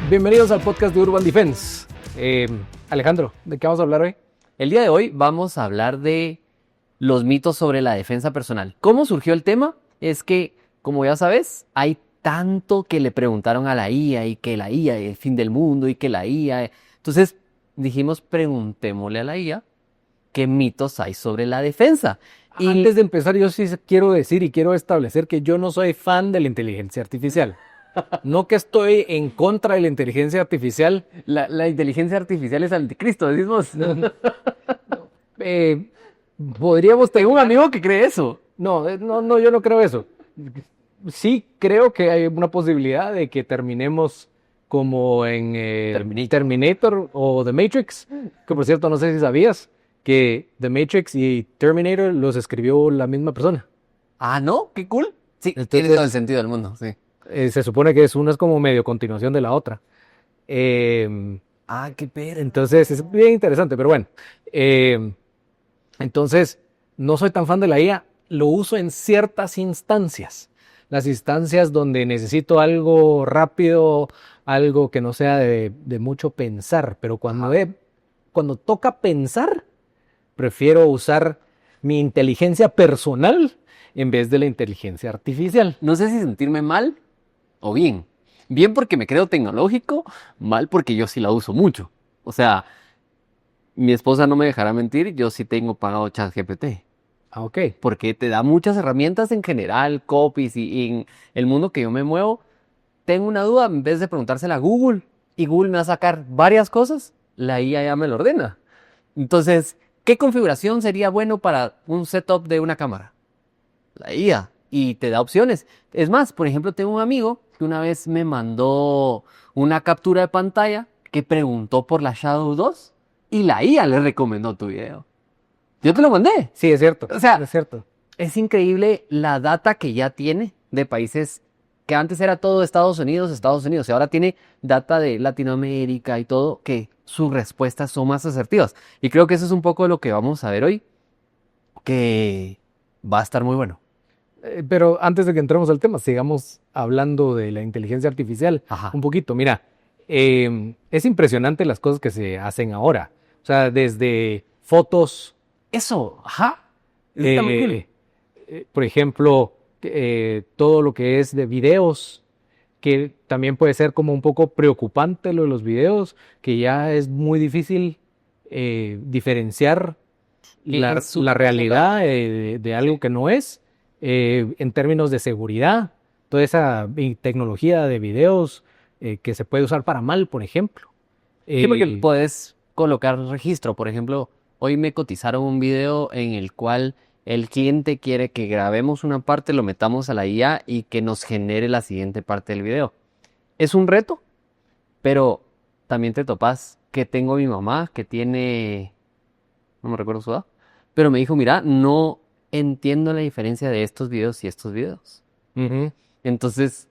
Bienvenidos al podcast de Urban Defense. Alejandro, ¿de qué vamos a hablar hoy? El día de hoy vamos a hablar de los mitos sobre la defensa personal. ¿Cómo surgió el tema? Es que, como ya sabes, hay tanto que le preguntaron a la IA y que la IA es el fin del mundo y que la IA... Entonces dijimos, preguntémosle a la IA qué mitos hay sobre la defensa. Y antes de empezar, yo sí quiero decir y quiero establecer que yo no soy fan de la inteligencia artificial. No que estoy en contra de la inteligencia artificial. La inteligencia artificial es anticristo, decimos. Podríamos Tengo un tener... amigo que cree eso. No, yo no creo eso. Sí creo que hay una posibilidad de que terminemos como en Terminator o The Matrix, que por cierto no sé si sabías que The Matrix y Terminator los escribió la misma persona. Ah, ¿no? Qué cool. Sí, Entonces, tiene todo el sentido del mundo, sí. Se supone que una es como medio continuación de la otra. Qué perro. Entonces es bien interesante, pero bueno. Entonces, no soy tan fan de la IA, lo uso en ciertas instancias. Las instancias donde necesito algo rápido, algo que no sea de mucho pensar, pero cuando toca pensar, prefiero usar mi inteligencia personal en vez de la inteligencia artificial. No sé si sentirme mal o bien. Bien porque me creo tecnológico, mal porque yo sí la uso mucho. O sea, mi esposa no me dejará mentir, yo sí tengo pagado ChatGPT. Ok. Porque te da muchas herramientas en general, copies y en el mundo que yo me muevo. Tengo una duda, en vez de preguntársela a Google, y Google me va a sacar varias cosas, la IA ya me lo ordena. Entonces, ¿qué configuración sería bueno para un setup de una cámara? La IA. Y te da opciones. Es más, por ejemplo, tengo un amigo que una vez me mandó una captura de pantalla que preguntó por la Shadow 2 y la IA le recomendó tu video. Yo te lo mandé. Sí, es cierto. O sea, es cierto. es increíble la data que ya tiene de países que antes era todo Estados Unidos, y ahora tiene data de Latinoamérica y todo, que sus respuestas son más asertivas. Y creo que eso es un poco lo que vamos a ver hoy, que va a estar muy bueno. Pero antes de que entremos al tema, sigamos hablando de la inteligencia artificial Ajá. un poquito. Mira, es impresionante las cosas que se hacen ahora. O sea, desde fotos, Eso, ajá. Eso está muy cool. por ejemplo, todo lo que es de videos, que también puede ser como un poco preocupante lo de los videos, que ya es muy difícil diferenciar Que en la su realidad de algo que no es, en términos de seguridad, toda esa tecnología de videos que se puede usar para mal, por ejemplo. Sí, porque Eh, puedes colocar registro. Por ejemplo, hoy me cotizaron un video en el cual el cliente quiere que grabemos una parte, lo metamos a la IA y que nos genere la siguiente parte del video. Es un reto, pero también te topas que tengo a mi mamá que tiene, no me recuerdo su edad, pero me dijo, mira, no entiendo la diferencia de estos videos y estos videos. ujú. Entonces,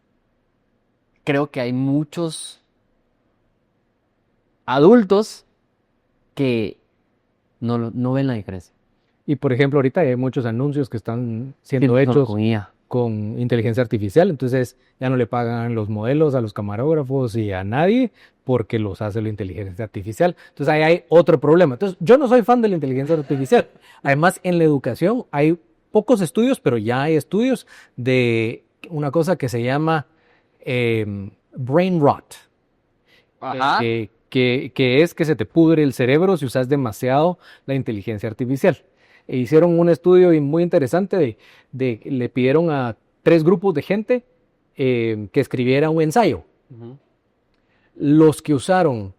creo que hay muchos adultos que no ven la diferencia. Y por ejemplo, ahorita hay muchos anuncios que están siendo Siento solo hechos con IA. con inteligencia artificial, entonces ya no le pagan los modelos a los camarógrafos y a nadie porque los hace la inteligencia artificial. Entonces ahí hay otro problema. Entonces yo no soy fan de la inteligencia artificial. Además, en la educación hay pocos estudios, pero ya hay estudios de una cosa que se llama brain rot, Ajá. que es que se te pudre el cerebro si usas demasiado la inteligencia artificial. E hicieron un estudio muy interesante le pidieron a 3 grupos de gente que escribiera un ensayo. Ujú. Los que usaron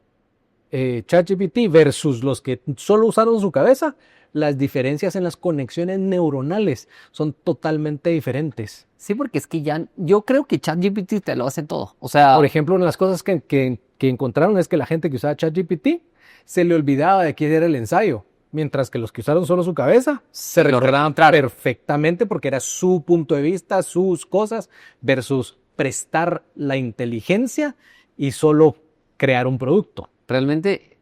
ChatGPT versus los que solo usaron su cabeza, las diferencias en las conexiones neuronales son totalmente diferentes. Sí, porque es que ya, yo creo que ChatGPT te lo hace todo. O Por sea, ejemplo, una de las cosas que encontraron es que la gente que usaba ChatGPT se le olvidaba de quién era el ensayo, mientras que los que usaron solo su cabeza se lo recordaban registraron. perfectamente porque era su punto de vista, sus cosas, versus prestar la inteligencia y solo crear un producto. Realmente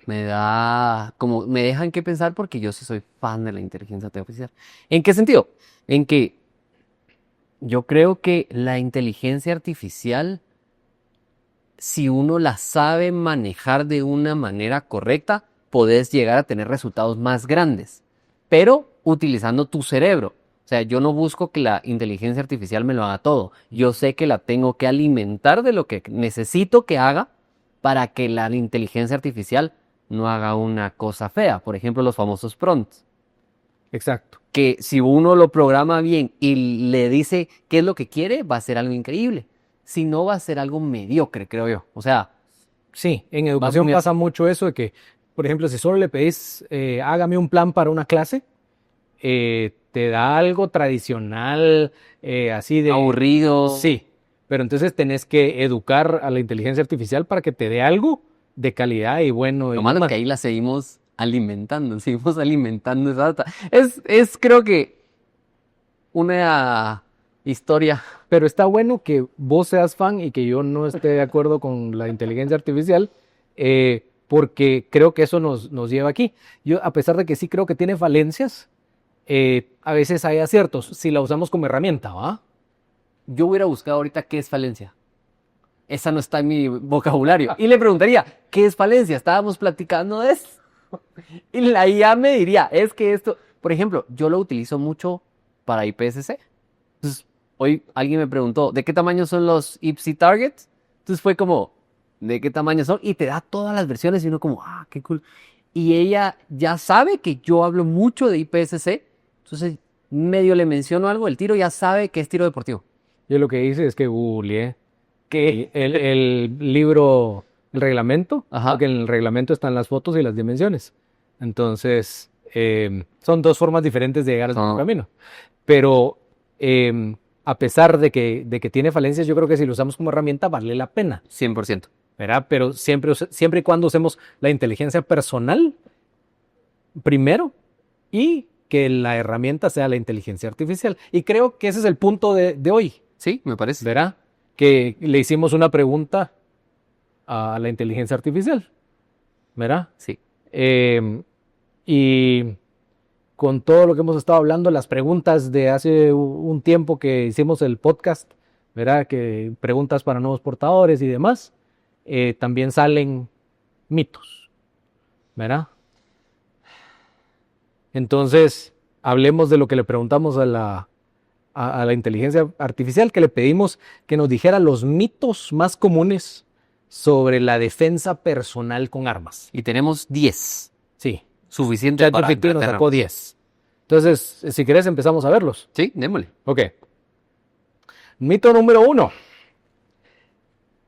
me da, como, me dejan que pensar porque yo sí soy fan de la inteligencia artificial. ¿En qué sentido? En que yo creo que la inteligencia artificial si uno la sabe manejar de una manera correcta, podés llegar a tener resultados más grandes, pero utilizando tu cerebro. O sea, yo no busco que la inteligencia artificial me lo haga todo. Yo sé que la tengo que alimentar de lo que necesito que haga para que la inteligencia artificial no haga una cosa fea. Por ejemplo, los famosos prompts. Exacto. Que si uno lo programa bien y le dice qué es lo que quiere, va a ser algo increíble. Si no, va a ser algo mediocre, creo yo. O sea, Sí, en educación pasa mucho eso de que, por ejemplo, si solo le pedís, hágame un plan para una clase, te da algo tradicional, así de... aburrido. Sí, pero entonces tenés que educar a la inteligencia artificial para que te dé algo de calidad y bueno. Lo y malo es demás. que ahí la seguimos alimentando esa data. Es creo que una historia. Pero está bueno que vos seas fan y que yo no esté de acuerdo con la inteligencia artificial, porque creo que eso nos lleva aquí. Yo, a pesar de que sí creo que tiene falencias, a veces hay aciertos si la usamos como herramienta, ¿va? Yo hubiera buscado ahorita qué es falencia. Esa no está en mi vocabulario. Y le preguntaría, ¿qué es falencia? Estábamos platicando de eso. Y la IA me diría, es que esto, por ejemplo, yo lo utilizo mucho para IPSC. Entonces, hoy alguien me preguntó, ¿de qué tamaño son los IPSI targets? Entonces fue como, ¿de qué tamaño son? Y te da todas las versiones y uno como, qué cool. Y ella ya sabe que yo hablo mucho de IPSC. Entonces, medio le menciono algo, el tiro ya sabe que es tiro deportivo. Yo lo que hice es que googleé ¿Qué? el libro, el reglamento, Ajá. porque en el reglamento están las fotos y las dimensiones. Entonces, son dos formas diferentes de llegar al mismo camino. Pero a pesar de que tiene falencias, yo creo que si lo usamos como herramienta vale la pena. 100%. ¿Verdad? Pero siempre y cuando usemos la inteligencia personal primero y que la herramienta sea la inteligencia artificial. Y creo que ese es el punto de hoy. Sí, me parece. ¿Verdad? Que le hicimos una pregunta a la inteligencia artificial. ¿Verdad? Sí. Y con todo lo que hemos estado hablando, las preguntas de hace un tiempo que hicimos el podcast, ¿verdad? Que preguntas para nuevos portadores y demás, también salen mitos, ¿verdad? Entonces, hablemos de lo que le preguntamos a la inteligencia artificial, que le pedimos que nos dijera los mitos más comunes sobre la defensa personal con armas. Y tenemos 10. Sí. Suficiente para ChatGPT nos sacó 10. Entonces, si querés, empezamos a verlos. Sí, démosle. Ok. Mito número 1.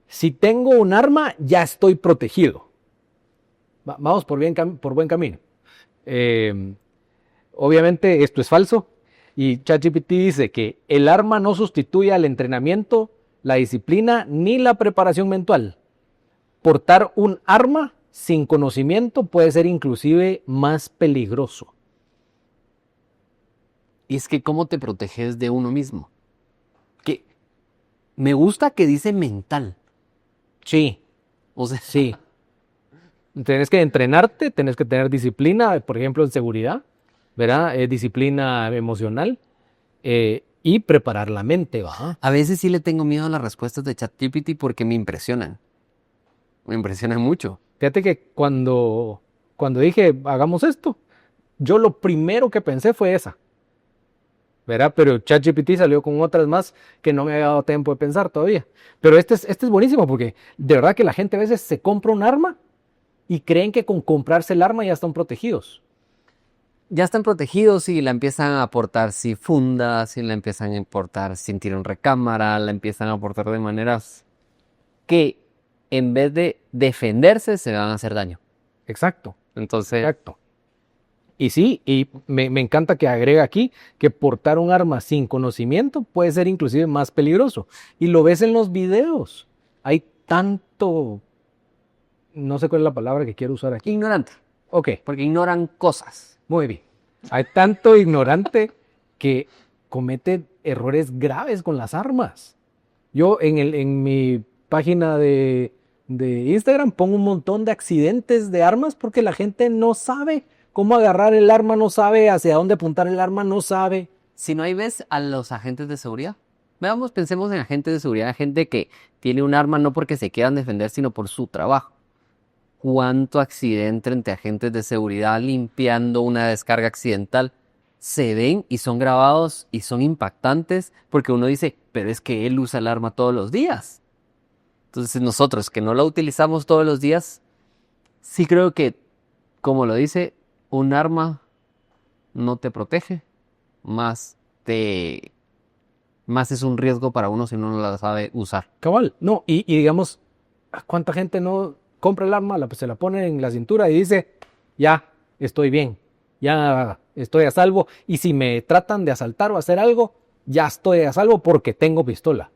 Si tengo un arma, ya estoy protegido. Vamos por buen camino. Obviamente esto es falso. Y ChatGPT dice que el arma no sustituye al entrenamiento, la disciplina ni la preparación mental. Portar un arma sin conocimiento puede ser inclusive más peligroso. Y es que ¿cómo te proteges de uno mismo? Que me gusta que dice mental. Sí. O sea, sí. Tenés que entrenarte, tenés que tener disciplina, por ejemplo, en seguridad, ¿verdad? Disciplina emocional y preparar la mente, ¿va? A veces sí le tengo miedo a las respuestas de ChatGPT porque me impresionan. Me impresionan mucho. Fíjate que cuando dije, hagamos esto, yo lo primero que pensé fue esa, ¿verdad? Pero ChatGPT salió con otras más que no me había dado tiempo de pensar todavía. Pero este es buenísimo porque de verdad que la gente a veces se compra un arma y creen que con comprarse el arma ya están protegidos. Ya están protegidos y la empiezan a aportar si fundas, si la empiezan a importar sin tiro en recámara, la empiezan a aportar de maneras que en vez de defenderse se van a hacer daño. Exacto. Entonces, Exacto. Y sí, y me encanta que agrega aquí que portar un arma sin conocimiento puede ser inclusive más peligroso. Y lo ves en los videos. Hay tanto, no sé cuál es la palabra que quiero usar aquí. ignorante, Ok, porque ignoran cosas. muy bien. Hay tanto ignorante que comete errores graves con las armas. Yo en mi página de Instagram pongo un montón de accidentes de armas porque la gente no sabe cómo agarrar el arma, no sabe hacia dónde apuntar el arma, no sabe. Si no hay ves a los agentes de seguridad, Veamos, pensemos en agentes de seguridad, gente que tiene un arma no porque se quieran defender, sino por su trabajo. ¿Cuánto accidente entre agentes de seguridad limpiando una descarga accidental se ven y son grabados y son impactantes? Porque uno dice, pero es que él usa el arma todos los días. Entonces nosotros que no la utilizamos todos los días, sí creo que, como lo dice, un arma no te protege, más más es un riesgo para uno si uno no la sabe usar. Cabal, no, y digamos, ¿cuánta gente no compra el arma, se la pone en la cintura y dice, ya estoy bien, ya estoy a salvo, y si me tratan de asaltar o hacer algo, ya estoy a salvo porque tengo pistola?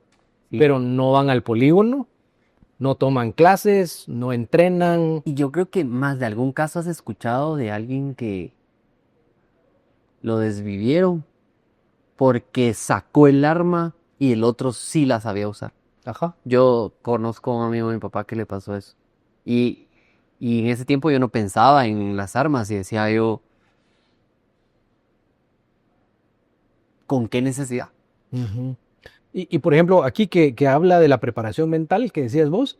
Sí. Pero no van al polígono, no toman clases, no entrenan. Y yo creo que más de algún caso has escuchado de alguien que lo desvivieron porque sacó el arma y el otro sí la sabía usar. Ajá. Yo conozco a un amigo de mi papá que le pasó eso. Y en ese tiempo yo no pensaba en las armas y decía yo, ¿con qué necesidad? Uh-huh. Y por ejemplo, aquí que habla de la preparación mental que decías vos,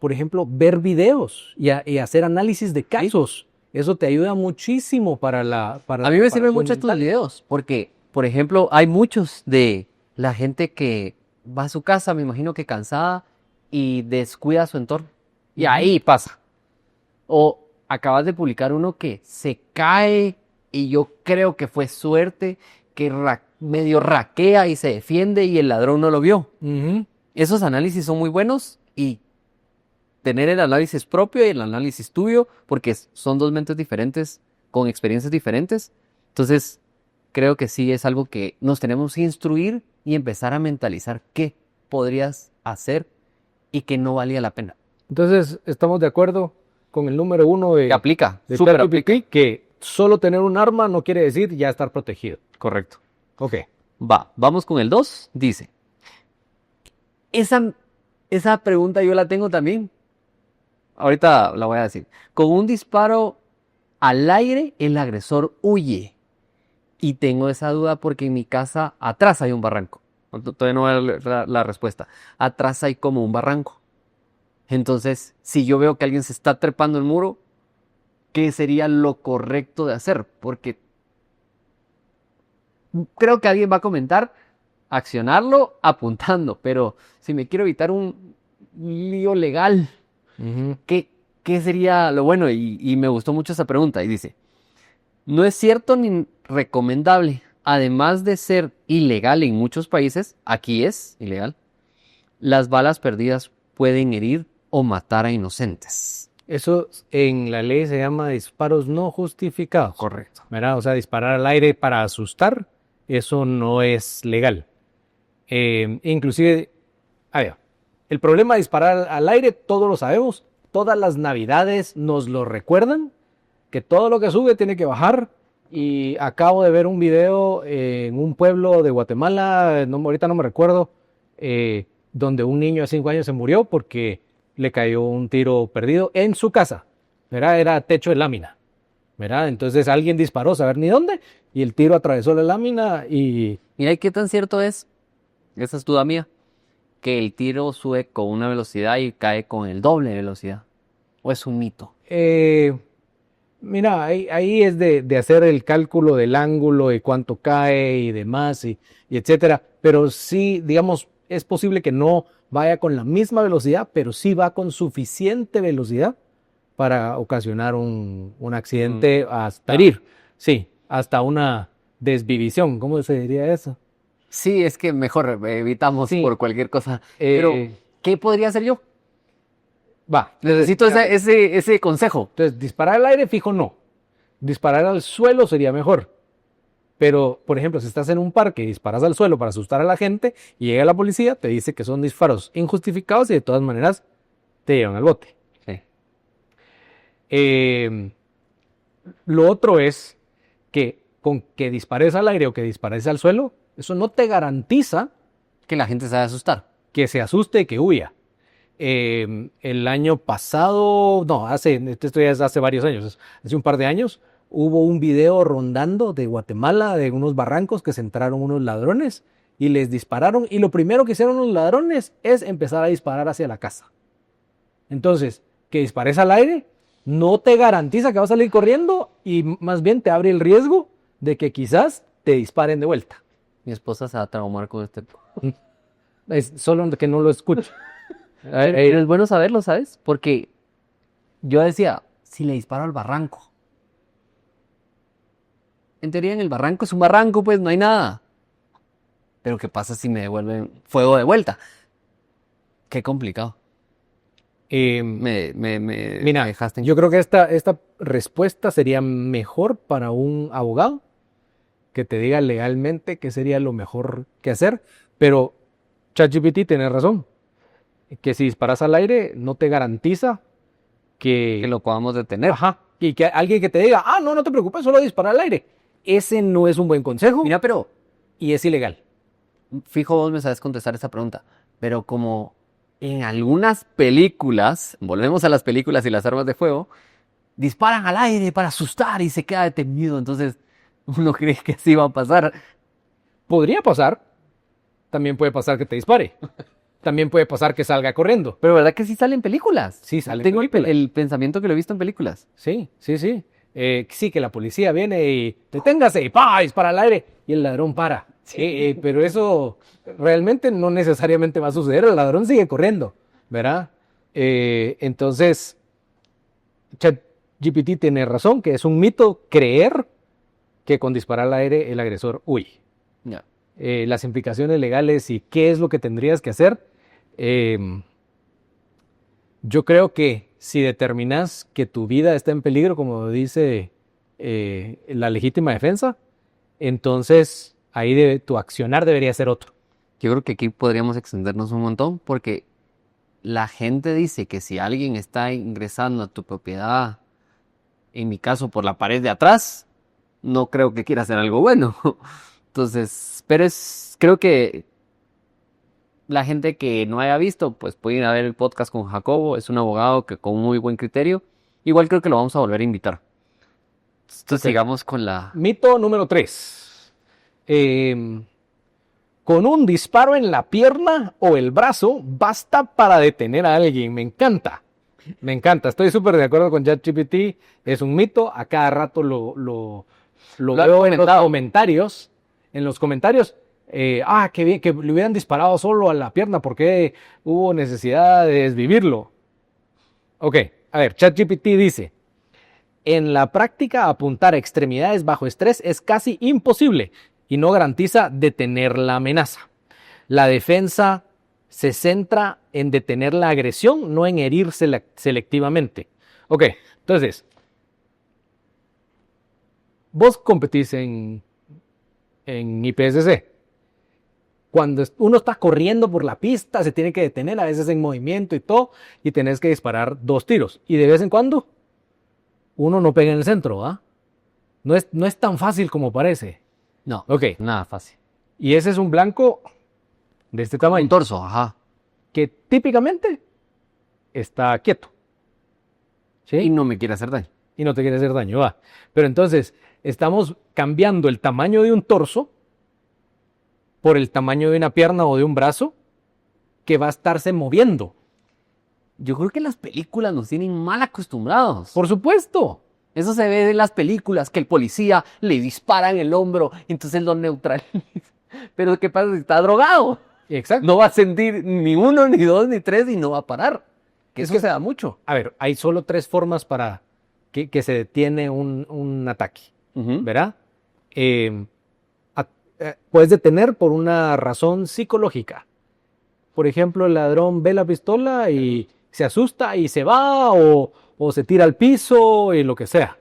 por ejemplo, ver videos y hacer análisis de casos. Eso te ayuda muchísimo para la A mí me sirven preparación mucho estos mental. videos porque, por ejemplo, hay muchos de la gente que va a su casa, me imagino que cansada, y descuida su entorno. Y ahí pasa. O acabas de publicar uno que se cae y yo creo que fue suerte, que medio raquea y se defiende y el ladrón no lo vio. Uh-huh. Esos análisis son muy buenos y tener el análisis propio y el análisis tuyo, porque son dos mentes diferentes, con experiencias diferentes. Entonces, creo que sí es algo que nos tenemos que instruir y empezar a mentalizar qué podrías hacer y que no valía la pena. Entonces, estamos de acuerdo con el número 1 Que aplica, de súper ChatGPT, aplica. que solo tener un arma no quiere decir ya estar protegido. Correcto. Ok. Vamos con el 2. Dice, esa pregunta yo la tengo también. Ahorita la voy a decir. Con un disparo al aire, el agresor huye. Y tengo esa duda porque en mi casa atrás hay un barranco. Todavía no voy a leer la respuesta. Atrás hay como un barranco. Entonces, si yo veo que alguien se está trepando el muro, ¿qué sería lo correcto de hacer? Porque creo que alguien va a comentar accionarlo apuntando, pero si me quiero evitar un lío legal, Uh-huh. ¿qué sería lo bueno? Y me gustó mucho esa pregunta. Y dice, no es cierto ni recomendable, además de ser ilegal en muchos países, aquí es ilegal, las balas perdidas pueden herir o matar a inocentes. Eso en la ley se llama disparos no justificados. Correcto. ¿Verdad? O sea, disparar al aire para asustar, eso no es legal. Inclusive, a ver, el problema de disparar al aire, todos lo sabemos, todas las navidades nos lo recuerdan, que todo lo que sube tiene que bajar. Y acabo de ver un video en un pueblo de Guatemala, ahorita no me recuerdo, donde un niño de 5 años se murió porque le cayó un tiro perdido en su casa, ¿verdad? Era techo de lámina, ¿verdad? Entonces alguien disparó, saber ni dónde, y el tiro atravesó la lámina y... Mira, ¿qué tan cierto es? Esa es duda mía. Que el tiro sube con una velocidad y cae con el doble de velocidad. ¿O es un mito? Mira, ahí es de hacer el cálculo del ángulo y cuánto cae y demás y etcétera. Pero sí, digamos, es posible que no vaya con la misma velocidad, pero sí va con suficiente velocidad para ocasionar un accidente hasta herir. Sí, hasta una desvivisión. ¿Cómo se diría eso? Sí, es que mejor evitamos Sí. por cualquier cosa. Pero, ¿qué podría hacer yo? Va. Necesito ese consejo. Entonces, disparar al aire fijo no. Disparar al suelo sería mejor. Pero, por ejemplo, si estás en un parque y disparas al suelo para asustar a la gente y llega la policía, te dice que son disparos injustificados y de todas maneras te llevan al bote. Sí. Lo otro es que con que dispares al aire o que dispares al suelo, eso no te garantiza Que la gente se va a asustar. que se asuste y que huya. El año pasado, no, esto ya es hace varios años, hace un par de años, hubo un video rondando de Guatemala de unos barrancos que se entraron unos ladrones y les dispararon. Y lo primero que hicieron los ladrones es empezar a disparar hacia la casa. Entonces, que dispares al aire no te garantiza que vas a salir corriendo y más bien te abre el riesgo de que quizás te disparen de vuelta. Mi esposa se va a traumar con este. Es solo que no lo escucho. Pero es bueno saberlo, ¿sabes? Porque yo decía, si le disparo al barranco. En teoría en el barranco es un barranco, pues no hay nada. Pero ¿qué pasa si me devuelven fuego de vuelta? Qué complicado. Me Mira, dejaste en... yo creo que esta respuesta sería mejor para un abogado que te diga legalmente qué sería lo mejor que hacer, pero ChatGPT tiene razón, que si disparas al aire no te garantiza que lo podamos detener. Ajá, y que alguien que te diga, no te preocupes, solo dispara al aire. Ese no es un buen consejo. Mira, pero y es ilegal. Fijo, vos me sabes contestar esa pregunta, pero como en algunas películas, volvemos a las películas y las armas de fuego, disparan al aire para asustar y se queda detenido, entonces uno cree que así va a pasar. Podría pasar, también puede pasar que te dispare, también puede pasar que salga corriendo. Pero ¿verdad que sí salen películas? Sí, salen Tengo películas. el pensamiento que lo he visto en películas. Sí. Sí, que la policía viene y deténgase y ¡pah! Dispara al aire y el ladrón para. Sí. Pero eso realmente no necesariamente va a suceder, el ladrón sigue corriendo, ¿verdad? Entonces, ChatGPT tiene razón, que es un mito creer que con disparar al aire el agresor huye. Ya. Las implicaciones legales y qué es lo que tendrías que hacer. Yo creo que si determinas que tu vida está en peligro, como dice la legítima defensa, entonces ahí tu accionar debería ser otro. Yo creo que aquí podríamos extendernos un montón porque la gente dice que si alguien está ingresando a tu propiedad, en mi caso por la pared de atrás, no creo que quiera hacer algo bueno. Entonces, pero creo que la gente que no haya visto, pues pueden ir a ver el podcast con Jacobo, es un abogado que con muy buen criterio. Igual creo que lo vamos a volver a invitar. Entonces sigamos con la... Mito número 3. Con un disparo en la pierna o el brazo basta para detener a alguien. Me encanta. Estoy súper de acuerdo con ChatGPT. Es un mito. A cada rato lo veo en los comentarios. En los comentarios. Qué bien, que le hubieran disparado solo a la pierna. ¿Por qué hubo necesidad de desvivirlo? Ok, a ver, ChatGPT dice: en la práctica, apuntar a extremidades bajo estrés es casi imposible y no garantiza detener la amenaza. La defensa se centra en detener la agresión, no en herir selectivamente. Ok, entonces, vos competís en IPSC. Cuando uno está corriendo por la pista, se tiene que detener, a veces en movimiento y todo, y tenés que disparar 2 tiros. Y de vez en cuando, uno no pega en el centro, ¿ah? No es tan fácil como parece. No, Ok. nada fácil. Y ese es un blanco de este tamaño. Un torso, ajá. Que típicamente está quieto. ¿Sí? Y no me quiere hacer daño. Y no te quiere hacer daño, va. Pero entonces, estamos cambiando el tamaño de un torso por el tamaño de una pierna o de un brazo que va a estarse moviendo. Yo creo que las películas nos tienen mal acostumbrados. Por supuesto. Eso se ve en las películas, que el policía le dispara en el hombro, entonces lo neutraliza. Pero ¿qué pasa si está drogado? Exacto. No va a sentir ni 1, ni 2, ni 3 y no va a parar. Que Es eso que- se da mucho. A ver, hay solo 3 formas para que se detiene un ataque, ¿verdad? Puedes detener por una razón psicológica. Por ejemplo, el ladrón ve la pistola y se asusta y se va o se tira al piso y lo que sea.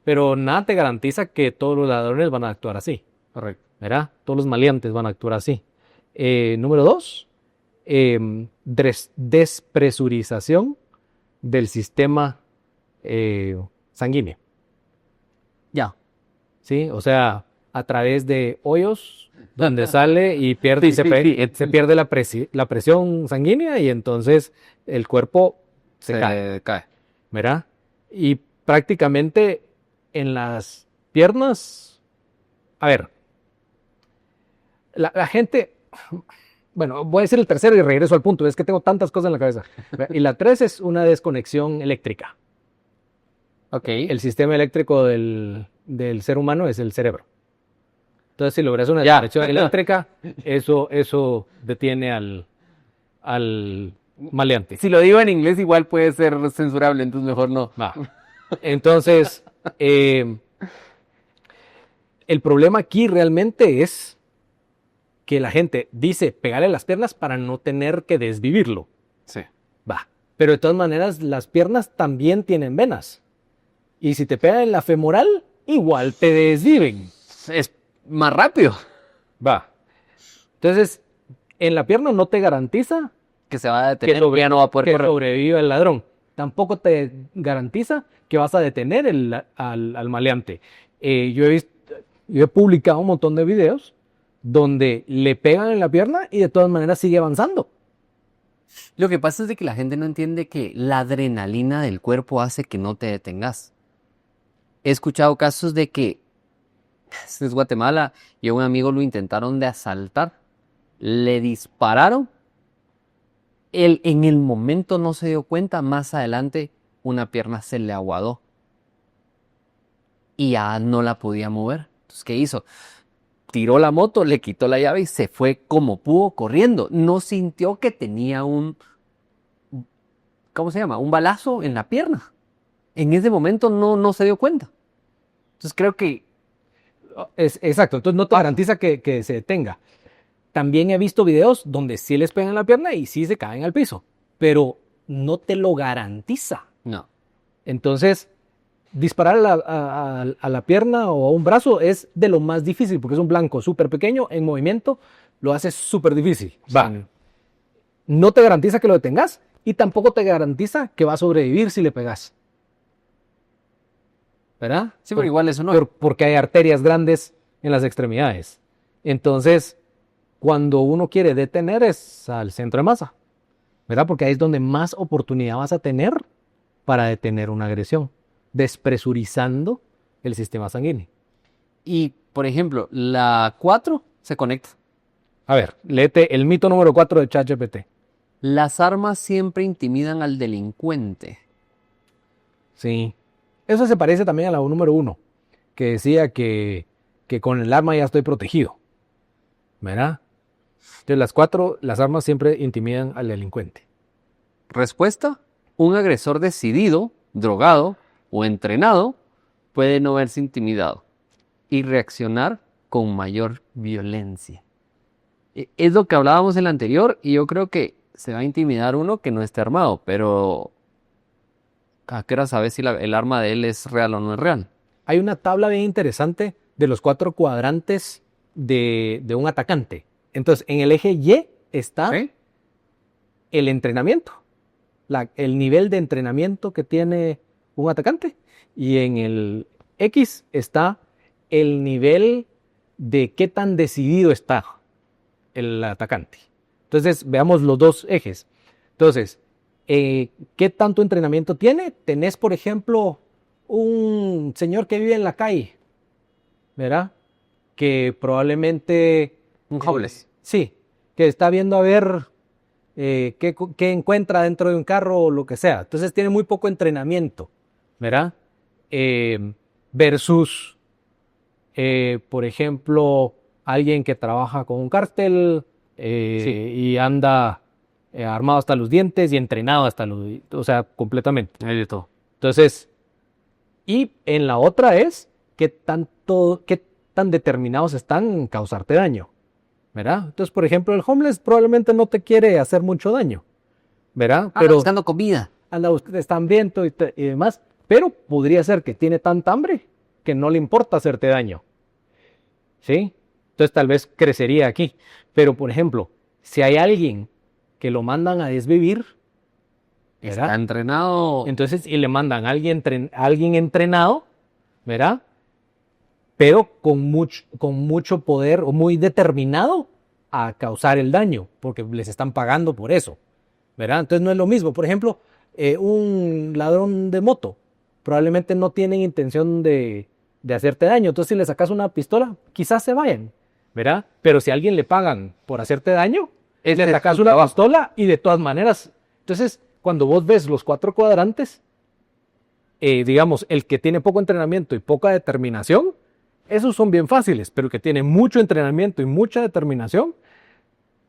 Pero nada te garantiza que todos los ladrones van a actuar así. Correcto. ¿Verdad? Todos los maleantes van a actuar así. Número 2, despresurización del sistema sanguíneo. Ya. ¿Sí? O sea, a través de hoyos donde sale y pierde, Sí, se pierde la presión sanguínea y entonces el cuerpo se cae, ¿verdad? Y prácticamente en las piernas, a ver, la gente Bueno, voy a decir el tercero y regreso al punto. Es que tengo tantas cosas en la cabeza. Y la 3 es una desconexión eléctrica. Ok. El sistema eléctrico del ser humano es el cerebro. Entonces, si logras una Ya. desconexión eléctrica, eso detiene al maleante. Si lo digo en inglés, igual puede ser censurable, entonces mejor no. Va. Entonces, el problema aquí realmente es que la gente dice pegarle las piernas para no tener que desvivirlo. Sí. Va. Pero de todas maneras, las piernas también tienen venas. Y si te pegan en la femoral, igual te desviven. Es más rápido. Va. Entonces, en la pierna no te garantiza Que se va a detener, ya no va a poder que correr. sobreviva el ladrón. Tampoco te garantiza que vas a detener al maleante. Yo he publicado un montón de videos donde le pegan en la pierna y de todas maneras sigue avanzando. Lo que pasa es de que la gente no entiende que la adrenalina del cuerpo hace que no te detengas. He escuchado casos de que, este es Guatemala, y a un amigo lo intentaron de asaltar, le dispararon, él en el momento no se dio cuenta, más adelante una pierna se le aguadó y ya no la podía mover. Entonces, ¿qué hizo? Tiró la moto, le quitó la llave y se fue como pudo corriendo. No sintió que tenía ¿cómo se llama? Un balazo en la pierna. En ese momento no se dio cuenta. Entonces creo que Exacto, entonces no te garantiza que se detenga. También he visto videos donde sí les pegan en la pierna y sí se caen al piso, pero no te lo garantiza. no. Entonces, disparar a la pierna o a un brazo es de lo más difícil porque es un blanco súper pequeño en movimiento, lo hace súper difícil. Va. Sí. No te garantiza que lo detengas y tampoco te garantiza que va a sobrevivir si le pegas. ¿Verdad? Sí, pero igual eso no. Porque hay arterias grandes en las extremidades. Entonces, cuando uno quiere detener es al centro de masa, ¿verdad? Porque ahí es donde más oportunidad vas a tener para detener una agresión, despresurizando el sistema sanguíneo. Y, por ejemplo, la 4 se conecta. A ver, léete el mito número 4 de ChatGPT. Las armas siempre intimidan al delincuente. Sí. Eso se parece también a la número 1, que decía que con el arma ya estoy protegido. ¿Verdad? Entonces las 4, las armas siempre intimidan al delincuente. Respuesta: un agresor decidido, drogado o entrenado puede no verse intimidado y reaccionar con mayor violencia. Es lo que hablábamos en la anterior y yo creo que se va a intimidar uno que no esté armado, pero ¿a qué hora sabes si el arma de él es real o no es real? Hay una tabla bien interesante de los 4 cuadrantes de un atacante. Entonces, en el eje Y está ¿Sí? el entrenamiento, el nivel de entrenamiento que tiene un atacante. Y en el X está el nivel de qué tan decidido está el atacante. Entonces, veamos los dos ejes. Entonces, ¿qué tanto entrenamiento tiene? Tenés, por ejemplo, un señor que vive en la calle, ¿verdad? Que probablemente... Un homeless. Sí, que está viendo a ver qué encuentra dentro de un carro o lo que sea. Entonces tiene muy poco entrenamiento, ¿verdad? Versus, por ejemplo, alguien que trabaja con un cártel y anda armado hasta los dientes y entrenado hasta los... O sea, completamente. Hay de todo. Entonces, y en la otra es qué tan determinados están en causarte daño, ¿verdad? Entonces, por ejemplo, el homeless probablemente no te quiere hacer mucho daño, ¿verdad? Pero buscando comida. Anda está hambriento y demás, pero podría ser que tiene tanta hambre que no le importa hacerte daño, ¿sí? Entonces tal vez crecería aquí. Pero, por ejemplo, si hay alguien que lo mandan a desvivir, ¿verdad? Está entrenado. Entonces, y le mandan a alguien entrenado, ¿verdad? Pero con mucho poder o muy determinado a causar el daño, porque les están pagando por eso, ¿verdad? Entonces no es lo mismo. Por ejemplo, un ladrón de moto probablemente no tienen intención de hacerte daño. Entonces si le sacas una pistola, quizás se vayan, ¿verdad? Pero si a alguien le pagan por hacerte daño, le Este es sacas tu una trabajo. pistola y de todas maneras. Entonces, cuando vos ves los 4 cuadrantes, digamos, el que tiene poco entrenamiento y poca determinación, esos son bien fáciles, pero el que tiene mucho entrenamiento y mucha determinación,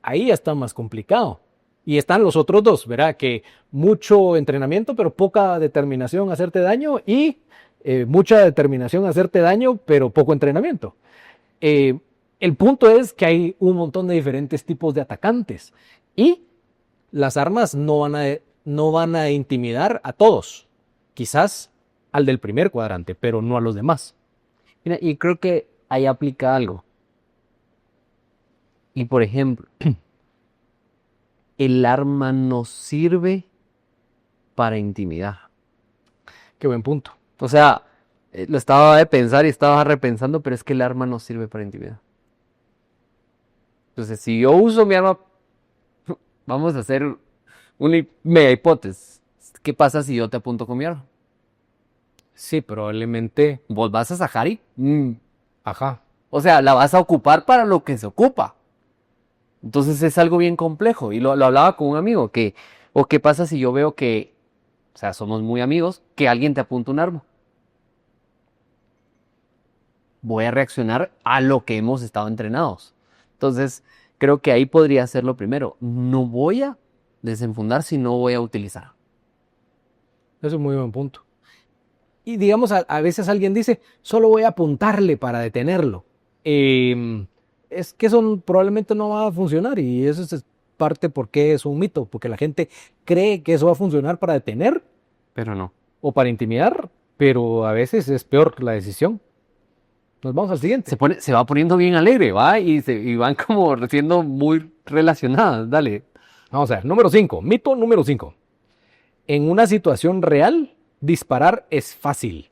ahí ya está más complicado. Y están los otros dos, ¿verdad? Que mucho entrenamiento, pero poca determinación a hacerte daño y mucha determinación a hacerte daño, pero poco entrenamiento. Eh, el punto es que hay un montón de diferentes tipos de atacantes y las armas no van a intimidar a todos. Quizás al del primer cuadrante, pero no a los demás. Mira, y creo que ahí aplica algo. Y por ejemplo, el arma no sirve para intimidar. Qué buen punto. O sea, lo estaba de pensar y estaba repensando, pero es que el arma no sirve para intimidar. Entonces, si yo uso mi arma, vamos a hacer una mega hipótesis. ¿Qué pasa si yo te apunto con mi arma? Sí, probablemente. ¿Vos vas a sacar y? Ajá. O sea, la vas a ocupar para lo que se ocupa. Entonces es algo bien complejo. Y lo hablaba con un amigo, o qué pasa si yo veo que, o sea, somos muy amigos, que alguien te apunta un arma. Voy a reaccionar a lo que hemos estado entrenados. Entonces, creo que ahí podría ser lo primero. No voy a desenfundar si no voy a utilizar. Eso es un muy buen punto. Y digamos, a veces alguien dice, solo voy a apuntarle para detenerlo. Es que eso probablemente no va a funcionar y eso es parte porque es un mito, porque la gente cree que eso va a funcionar para detener Pero no. o para intimidar, pero a veces es peor la decisión. Nos vamos al siguiente. Se va poniendo bien alegre, ¿va? Y van como siendo muy relacionadas. Dale. Vamos a ver, número 5, mito número 5. En una situación real, disparar es fácil.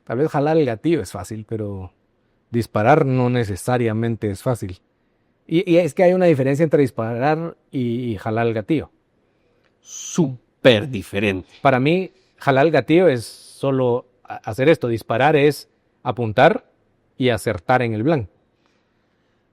Tal vez jalar el gatillo es fácil, pero disparar no necesariamente es fácil. Y es que hay una diferencia entre disparar y jalar el gatillo. Súper diferente. Para mí, jalar el gatillo es solo hacer esto. Disparar es apuntar y acertar en el blanco.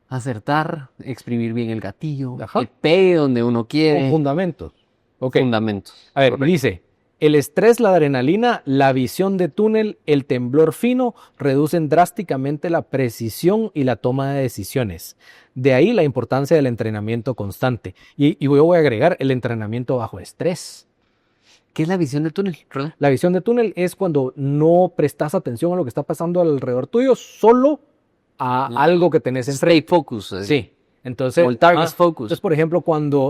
Acertar, exprimir bien el gatillo, Ajá. el pegue donde uno quiere. Con fundamentos. Ok. Fundamentos. A ver, Correcto. dice, el estrés, la adrenalina, la visión de túnel, el temblor fino reducen drásticamente la precisión y la toma de decisiones. De ahí la importancia del entrenamiento constante. Y yo voy a agregar el entrenamiento bajo estrés. ¿Qué es la visión del túnel? ¿Verdad? La visión de túnel es cuando no prestas atención a lo que está pasando alrededor tuyo, solo a algo que tenés enfrente. Stay focus. Sí. Entonces, O el target focus. entonces, por ejemplo,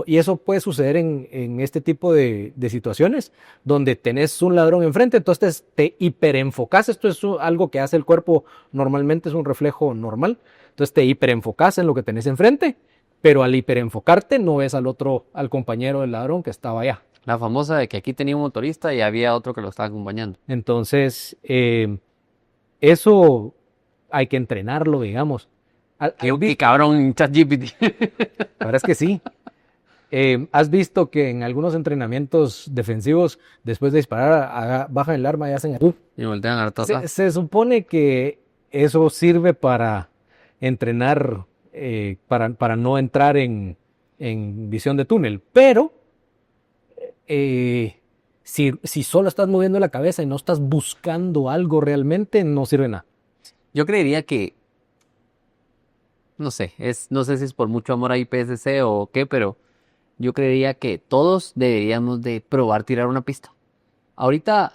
y eso puede suceder en este tipo de situaciones, donde tenés un ladrón enfrente, entonces te hiperenfocás. Esto es algo que hace el cuerpo normalmente, es un reflejo normal. Entonces te hiperenfocás en lo que tenés enfrente, pero al hiperenfocarte no ves al compañero del ladrón que estaba allá. La famosa de que aquí tenía un motorista y había otro que lo estaba acompañando. Entonces, eso hay que entrenarlo, digamos. Qué cabrón, ChatGPT. La verdad es que sí. ¿Has visto que en algunos entrenamientos defensivos, después de disparar, bajan el arma y hacen... Y voltean a la taza. Se supone que eso sirve para entrenar, para no entrar en visión de túnel, pero si solo estás moviendo la cabeza y no estás buscando algo realmente, no sirve nada. Yo creería que, no sé, no sé si es por mucho amor a IPSC o qué, pero yo creería que todos deberíamos de probar tirar una pista. Ahorita,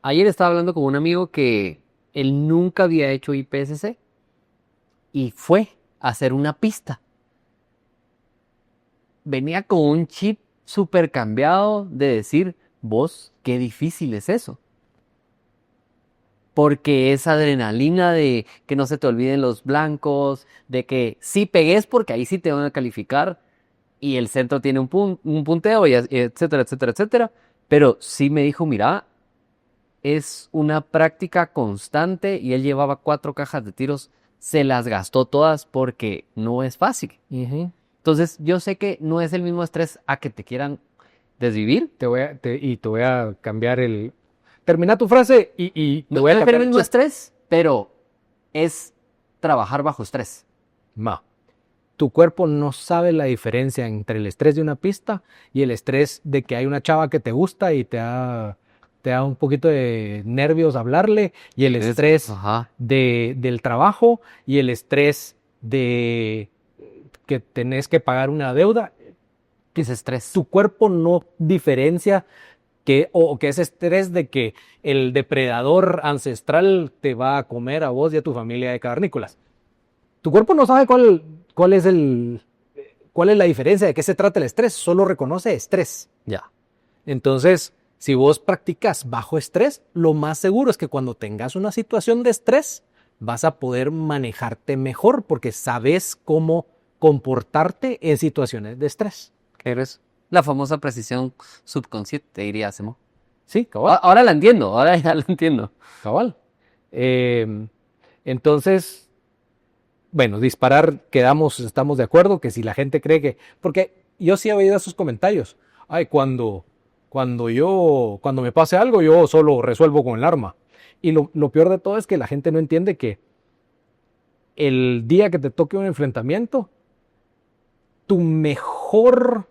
ayer estaba hablando con un amigo que él nunca había hecho IPSC y fue a hacer una pista. Venía con un chip súper cambiado de decir, vos, qué difícil es eso. Porque esa adrenalina de que no se te olviden los blancos, de que sí pegues porque ahí sí te van a calificar y el centro tiene un punteo, y etcétera, etcétera, etcétera. Pero sí me dijo, mira, es una práctica constante y él llevaba 4 cajas de tiros, se las gastó todas porque no es fácil. Entonces yo sé que no es el mismo estrés a que te quieran desvivir. Te voy a cambiar Termina tu frase y te No voy a es el cambiar mismo estrés, pero es trabajar bajo estrés? Tu cuerpo no sabe la diferencia entre el estrés de una pista y el estrés de que hay una chava que te gusta y te da un poquito de nervios hablarle, y el estrés Ajá. del trabajo, y el estrés de que tenés que pagar una deuda. ¿Qué es estrés? Tu cuerpo no diferencia que es estrés de que el depredador ancestral te va a comer a vos y a tu familia de cavernícolas. Tu cuerpo no sabe cuál es la diferencia, de qué se trata el estrés, solo reconoce estrés. Ya. Entonces, si vos practicas bajo estrés, lo más seguro es que cuando tengas una situación de estrés, vas a poder manejarte mejor porque sabes cómo comportarte en situaciones de estrés. ¿Qué eres? La famosa precisión subconsciente, diría Semo. Sí, cabal. Ahora la entiendo, ahora ya la entiendo. Cabal. Entonces, bueno, disparar, estamos de acuerdo que si la gente cree que... Porque yo sí he oído esos comentarios. Ay, cuando me pase algo, yo solo resuelvo con el arma. Y lo peor de todo es que la gente no entiende que el día que te toque un enfrentamiento, tu mejor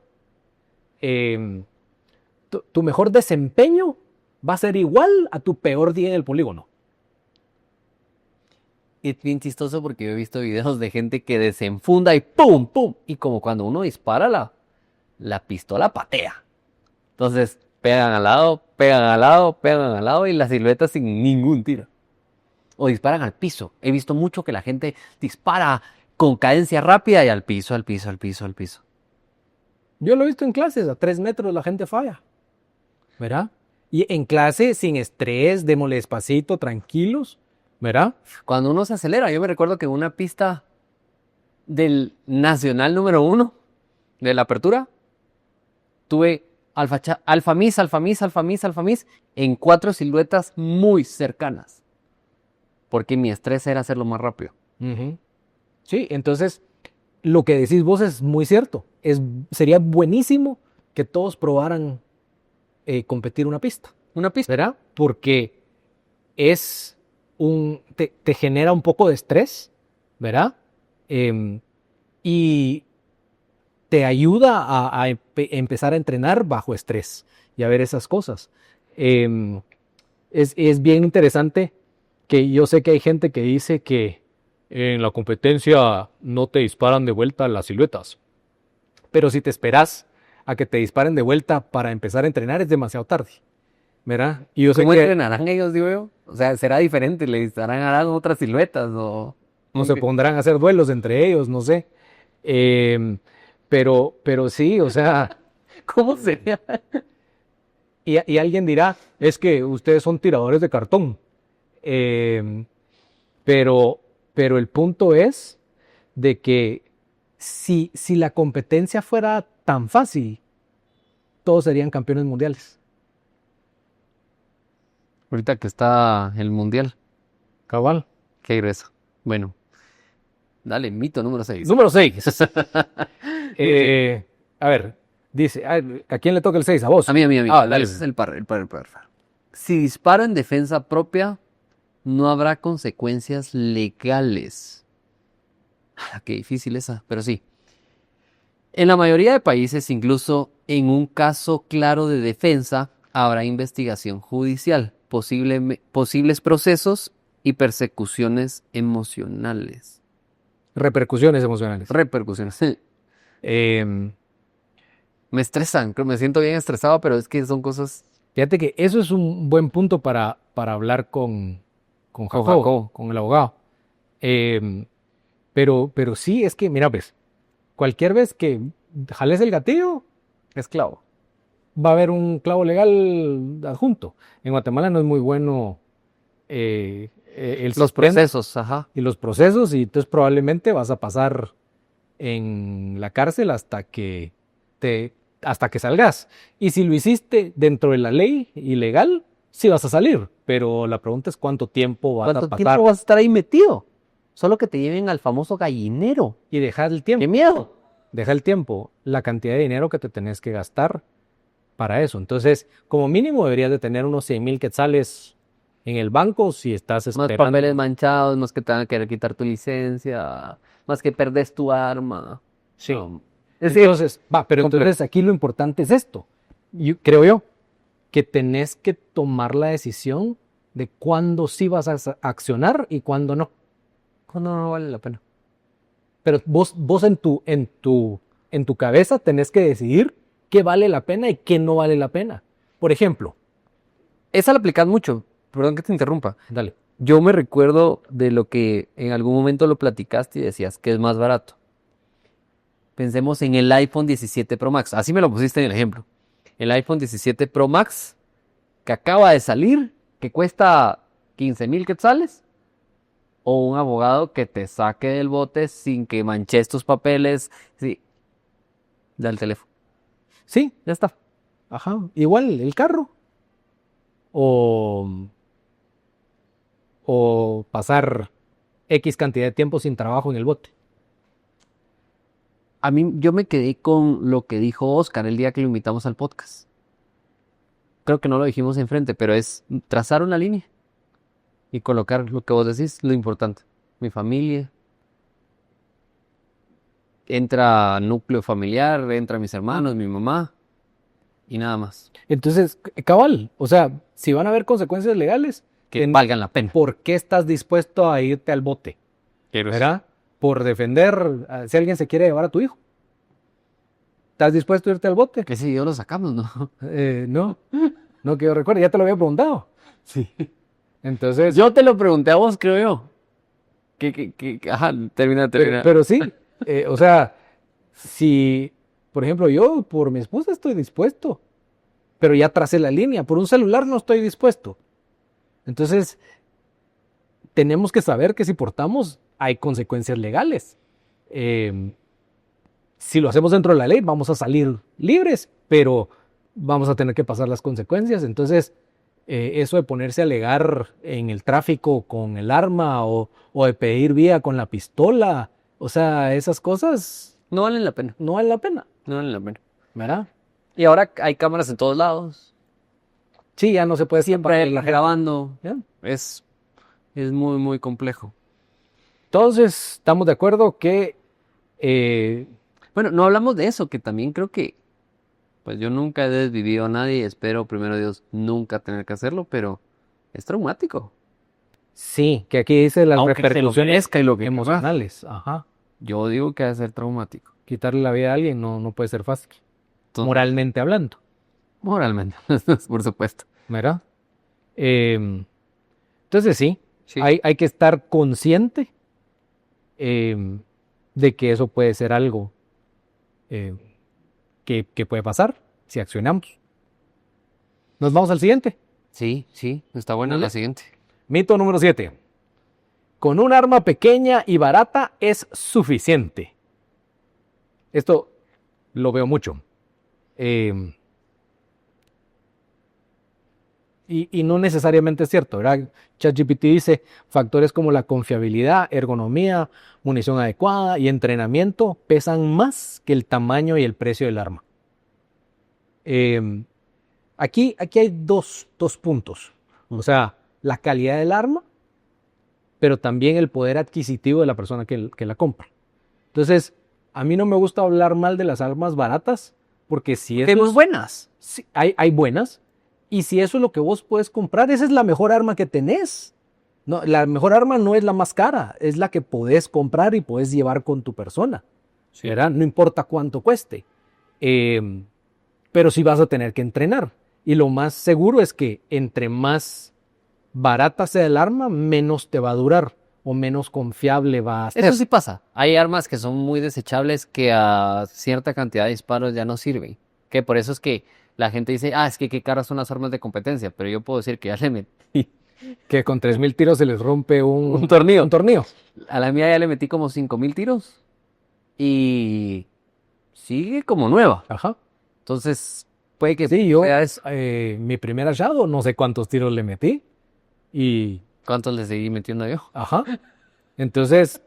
desempeño va a ser igual a tu peor día en el polígono. Es bien chistoso porque yo he visto videos de gente que desenfunda y ¡pum! ¡Pum! Y como cuando uno dispara, la pistola patea. Entonces pegan al lado, pegan al lado, pegan al lado y las siluetas sin ningún tiro. O disparan al piso. He visto mucho que la gente dispara con cadencia rápida y al piso, al piso, al piso, al piso. Yo lo he visto en clases, a 3 metros la gente falla. ¿Verdad? Y en clase, sin estrés, démosle despacito, tranquilos. ¿Verdad? Cuando uno se acelera, yo me recuerdo que en una pista del Nacional número 1 de la apertura, tuve alfa mis en 4 siluetas muy cercanas. Porque mi estrés era hacerlo más rápido. Uh-huh. Sí, entonces lo que decís vos es muy cierto. Sería buenísimo que todos probaran competir una pista. Una pista. ¿Verdad? Porque te genera un poco de estrés, ¿verdad? Y te ayuda a empezar a entrenar bajo estrés y a ver esas cosas. Es bien interesante que yo sé que hay gente que dice que en la competencia no te disparan de vuelta las siluetas. Pero si te esperas a que te disparen de vuelta para empezar a entrenar, es demasiado tarde. ¿Verdad? Y yo sé ¿Cómo que entrenarán ellos, digo yo? O sea, ¿será diferente? ¿Le dispararán otras siluetas? ¿O no se pondrán a hacer duelos entre ellos? No sé. Pero sí, o sea... ¿Cómo sería? Y alguien dirá, es que ustedes son tiradores de cartón. Pero el punto es de que si la competencia fuera tan fácil, todos serían campeones mundiales. Ahorita que está el mundial. Cabal. Qué grueso. Bueno, dale, mito número 6. Número 6. A ver, dice, ¿a quién le toca el 6? ¿A vos? A mí. Dale. Ese es el par. Si disparo en defensa propia, no habrá consecuencias legales. Qué difícil esa, pero sí. En la mayoría de países, incluso en un caso claro de defensa, habrá investigación judicial, posibles procesos y persecuciones emocionales. Repercusiones emocionales. Me estresan, me siento bien estresado, pero es que son cosas... Fíjate que eso es un buen punto para hablar con Jacobo, con el abogado. Pero sí, es que, mira, pues, cualquier vez que jales el gatillo, es clavo. Va a haber un clavo legal adjunto. En Guatemala no es muy bueno los procesos, ajá. Y los procesos, y entonces probablemente vas a pasar en la cárcel hasta que salgas. Y si lo hiciste dentro de la ley ilegal, sí vas a salir. Pero la pregunta es cuánto tiempo vas a pasar. ¿Cuánto tiempo vas a estar ahí metido? Solo que te lleven al famoso gallinero. Y deja el tiempo. ¡Qué miedo! Deja el tiempo, la cantidad de dinero que te tenés que gastar para eso. Entonces, como mínimo deberías de tener unos 100,000 quetzales En el banco, si estás Más esperando. papeles manchados, más que te van a querer quitar tu licencia, más que perdes tu arma. Sí. No. Es decir, Entonces, pero entonces aquí lo importante es esto. Creo yo que tenés que tomar la decisión de cuándo sí vas a accionar y cuándo no. cuando no vale la pena. Pero vos en tu cabeza tenés que decidir qué vale la pena y qué no vale la pena. Por ejemplo, Esa la aplicas mucho, perdón que te interrumpa. dale. Yo me recuerdo de lo que en algún momento lo platicaste y decías que es más barato. Pensemos en el iPhone 17 Pro Max. Así me lo pusiste en el ejemplo. El iPhone 17 Pro Max que acaba de salir, que cuesta 15,000 quetzales. O un abogado que te saque del bote sin que manches tus papeles. Sí, da el teléfono. Sí, Ya está. ajá. Igual el carro. O pasar X cantidad de tiempo sin trabajo en el bote. A mí, yo me quedé con lo que dijo Oscar el día que lo invitamos al podcast. Creo que no lo dijimos enfrente, pero es trazar una línea y colocar lo que vos decís, lo importante. Mi familia, entra núcleo familiar, entra mis hermanos, mi mamá y nada más. Entonces, cabal, o sea, si van a haber consecuencias legales, Que valgan la pena. ¿por qué estás dispuesto a irte al bote? ¿Verdad? Por defender si alguien se quiere llevar a tu hijo. ¿Estás dispuesto a irte al bote? Que si yo lo sacamos, ¿no? No que yo recuerde, ya te lo había preguntado. Sí. Entonces, Yo te lo pregunté a vos, creo yo. Ajá, termina. pero sí, o sea, si, por ejemplo, yo por mi esposa estoy dispuesto, pero ya tracé la línea, por un celular no estoy dispuesto. Entonces, tenemos que saber que si portamos hay consecuencias legales. Si lo hacemos dentro de la ley, vamos a salir libres, pero vamos a tener que pasar las consecuencias. Entonces, eso de ponerse a alegar en el tráfico con el arma o de pedir vía con la pistola, o sea, esas cosas No valen la pena. no valen la pena, No valen la pena. ¿verdad? Y ahora hay cámaras en todos lados. Sí, ya no se puede Siempre la gente. grabando. ¿Ya? Es muy, muy complejo. Entonces, estamos de acuerdo que Bueno, no hablamos de eso, que también creo que, pues yo nunca he desvivido a nadie y espero, primero Dios, nunca tener que hacerlo, pero es traumático. sí, que aquí dice las Aunque se lo repercusiones merezca y lo que emocionales. Ajá. Yo digo que ha de ser traumático. Quitarle la vida a alguien no puede ser fácil, Entonces, moralmente hablando, moralmente, por supuesto. ¿verdad? Entonces sí, Sí. hay que estar consciente de que eso puede ser algo eh, que puede pasar si accionamos. Nos vamos al siguiente. Sí, está buena Dale. la siguiente. Mito número 7. Con un arma pequeña y barata es suficiente. Esto lo veo mucho. Y no necesariamente es cierto, ¿verdad? ChatGPT dice factores como la confiabilidad, ergonomía, munición adecuada y entrenamiento pesan más que el tamaño y el precio del arma. Aquí hay dos puntos. O sea, la calidad del arma, pero también el poder adquisitivo de la persona que la compra. Entonces, a mí no me gusta hablar mal de las armas baratas, porque si Hay muy buenas. sí, hay buenas, y si eso es lo que vos puedes comprar, esa es la mejor arma que tenés. No, la mejor arma no es la más cara, es la que podés comprar y podés llevar con tu persona. Sí. ¿Verdad? No importa cuánto cueste. Pero sí vas a tener que entrenar. Y lo más seguro es que entre más barata sea el arma, menos te va a durar o menos confiable va a ser. Eso sí pasa. Hay armas que son muy desechables que a cierta cantidad de disparos ya no sirven. Que por eso es que la gente dice, es que qué caras son las armas de competencia. Pero yo puedo decir que ya le metí. Que con 3,000 tiros se les rompe Un tornillo. un tornillo. A la mía ya le metí como 5,000 tiros. Y sigue como nueva. Ajá. Entonces, puede que Sí, yo, sea eso. mi primer hallado, no sé cuántos tiros le metí. Y, ¿Cuántos le seguí metiendo yo? ajá. Entonces,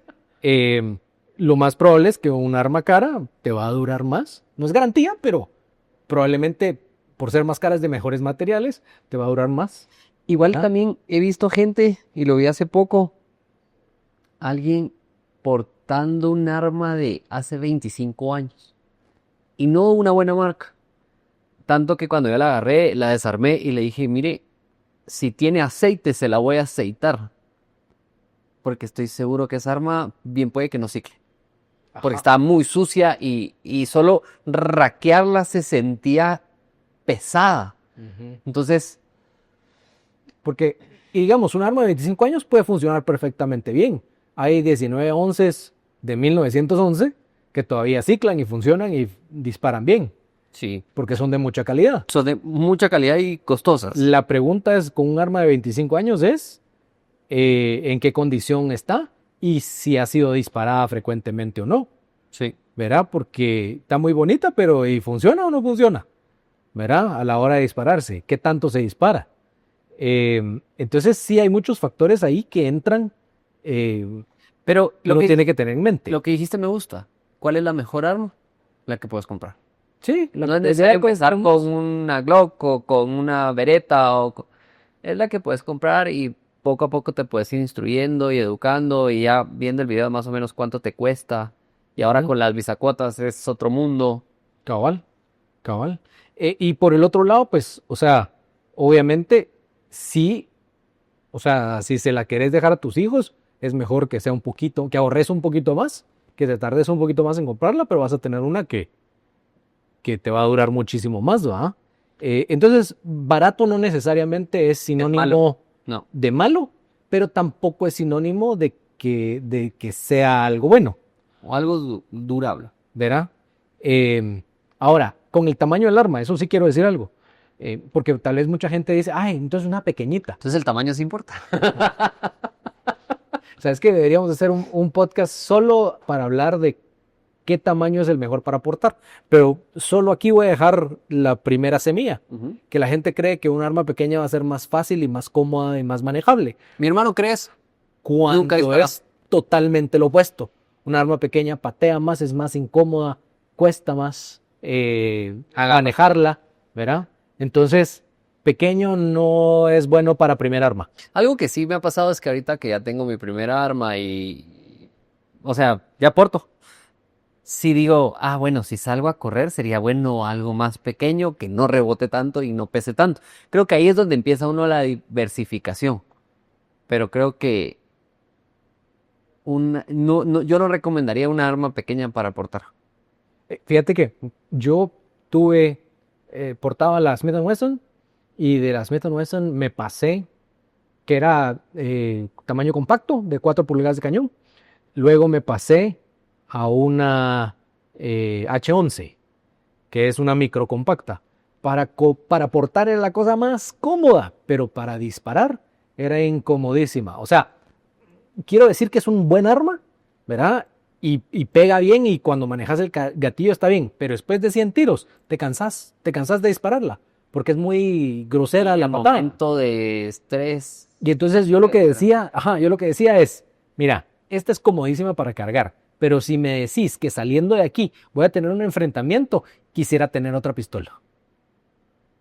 lo más probable es que un arma cara te va a durar más. No es garantía, pero probablemente por ser más cara es de mejores materiales, te va a durar más. Igual ¿Ah? también he visto gente, y lo vi hace poco, alguien portando un arma de hace 25 años. Y no una buena marca. Tanto que cuando yo la agarré, la desarmé y le dije, mire, si tiene aceite, se la voy a aceitar. Porque estoy seguro que esa arma bien puede que no cicle. Porque Ajá. estaba muy sucia y solo raquearla se sentía pesada. Ujú. Entonces, Porque, y digamos, un arma de 25 años puede funcionar perfectamente bien. Hay 19 onces de 1911 que todavía ciclan y funcionan y disparan bien, sí, porque son de mucha calidad. son de mucha calidad y costosas. La pregunta es, con un arma de 25 años es, en qué condición está y si ha sido disparada frecuentemente o no, Sí. ¿verdad? Porque está muy bonita, pero ¿y funciona o no funciona? ¿Verdad? A la hora de dispararse, ¿qué tanto se dispara? Entonces sí hay muchos factores ahí que entran, Pero que uno tiene que tener en mente. lo que dijiste me gusta. ¿Cuál es la mejor arma? La que puedes comprar. Sí, No es la idea necesario es pues, empezar con una Glock o con una Beretta es la que puedes comprar y poco a poco te puedes ir instruyendo y educando y ya viendo el video más o menos cuánto te cuesta. Y ahora ujú, con las bisacuotas es otro mundo. cabal, cabal. Y por el otro lado, pues, o sea, obviamente, sí, o sea, si se la querés dejar a tus hijos, es mejor que sea un poquito, que ahorres un poquito más, que te tardes un poquito más en comprarla, pero vas a tener una que te va a durar muchísimo más, ¿va? Entonces, barato no necesariamente es Es malo. sinónimo No. de malo, pero tampoco es sinónimo de que sea algo bueno, O algo durable. ¿verdad? Ahora, con el tamaño del arma, eso sí quiero decir algo, porque tal vez mucha gente dice, ay, entonces una pequeñita. Entonces el tamaño sí importa. O sea, es que deberíamos hacer un podcast solo para hablar de qué tamaño es el mejor para portar. Pero solo aquí voy a dejar la primera semilla, Ujú. que la gente cree que un arma pequeña va a ser más fácil y más cómoda y más manejable, Mi hermano cree eso. Nunca cuando dispara. es totalmente lo opuesto. Un arma pequeña patea más, es más incómoda, cuesta más Agarra. manejarla, ¿verdad? Entonces, pequeño no es bueno para primer arma. Algo que sí me ha pasado es que ahorita que ya tengo mi primera arma o sea, ya porto. Sí digo, bueno, si salgo a correr sería bueno algo más pequeño que no rebote tanto y no pese tanto. Creo que ahí es donde empieza uno la diversificación. Pero creo que yo no recomendaría una arma pequeña para portar. Fíjate que yo tuve, portaba la Smith Wesson y de la Smith Wesson me pasé, que era tamaño compacto, de 4 pulgadas de cañón. Luego me pasé a una H11, que es una micro compacta. Para portar era la cosa más cómoda, pero para disparar era incomodísima. O sea, quiero decir que es un buen arma, ¿verdad? Y pega bien y cuando manejas el gatillo está bien, pero después de 100 tiros te cansas de dispararla, porque es muy grosera Y la el patada. momento de estrés. Y entonces yo lo que decía, yo lo que decía es, mira, esta es comodísima para cargar, pero si me decís que saliendo de aquí voy a tener un enfrentamiento, quisiera tener otra pistola,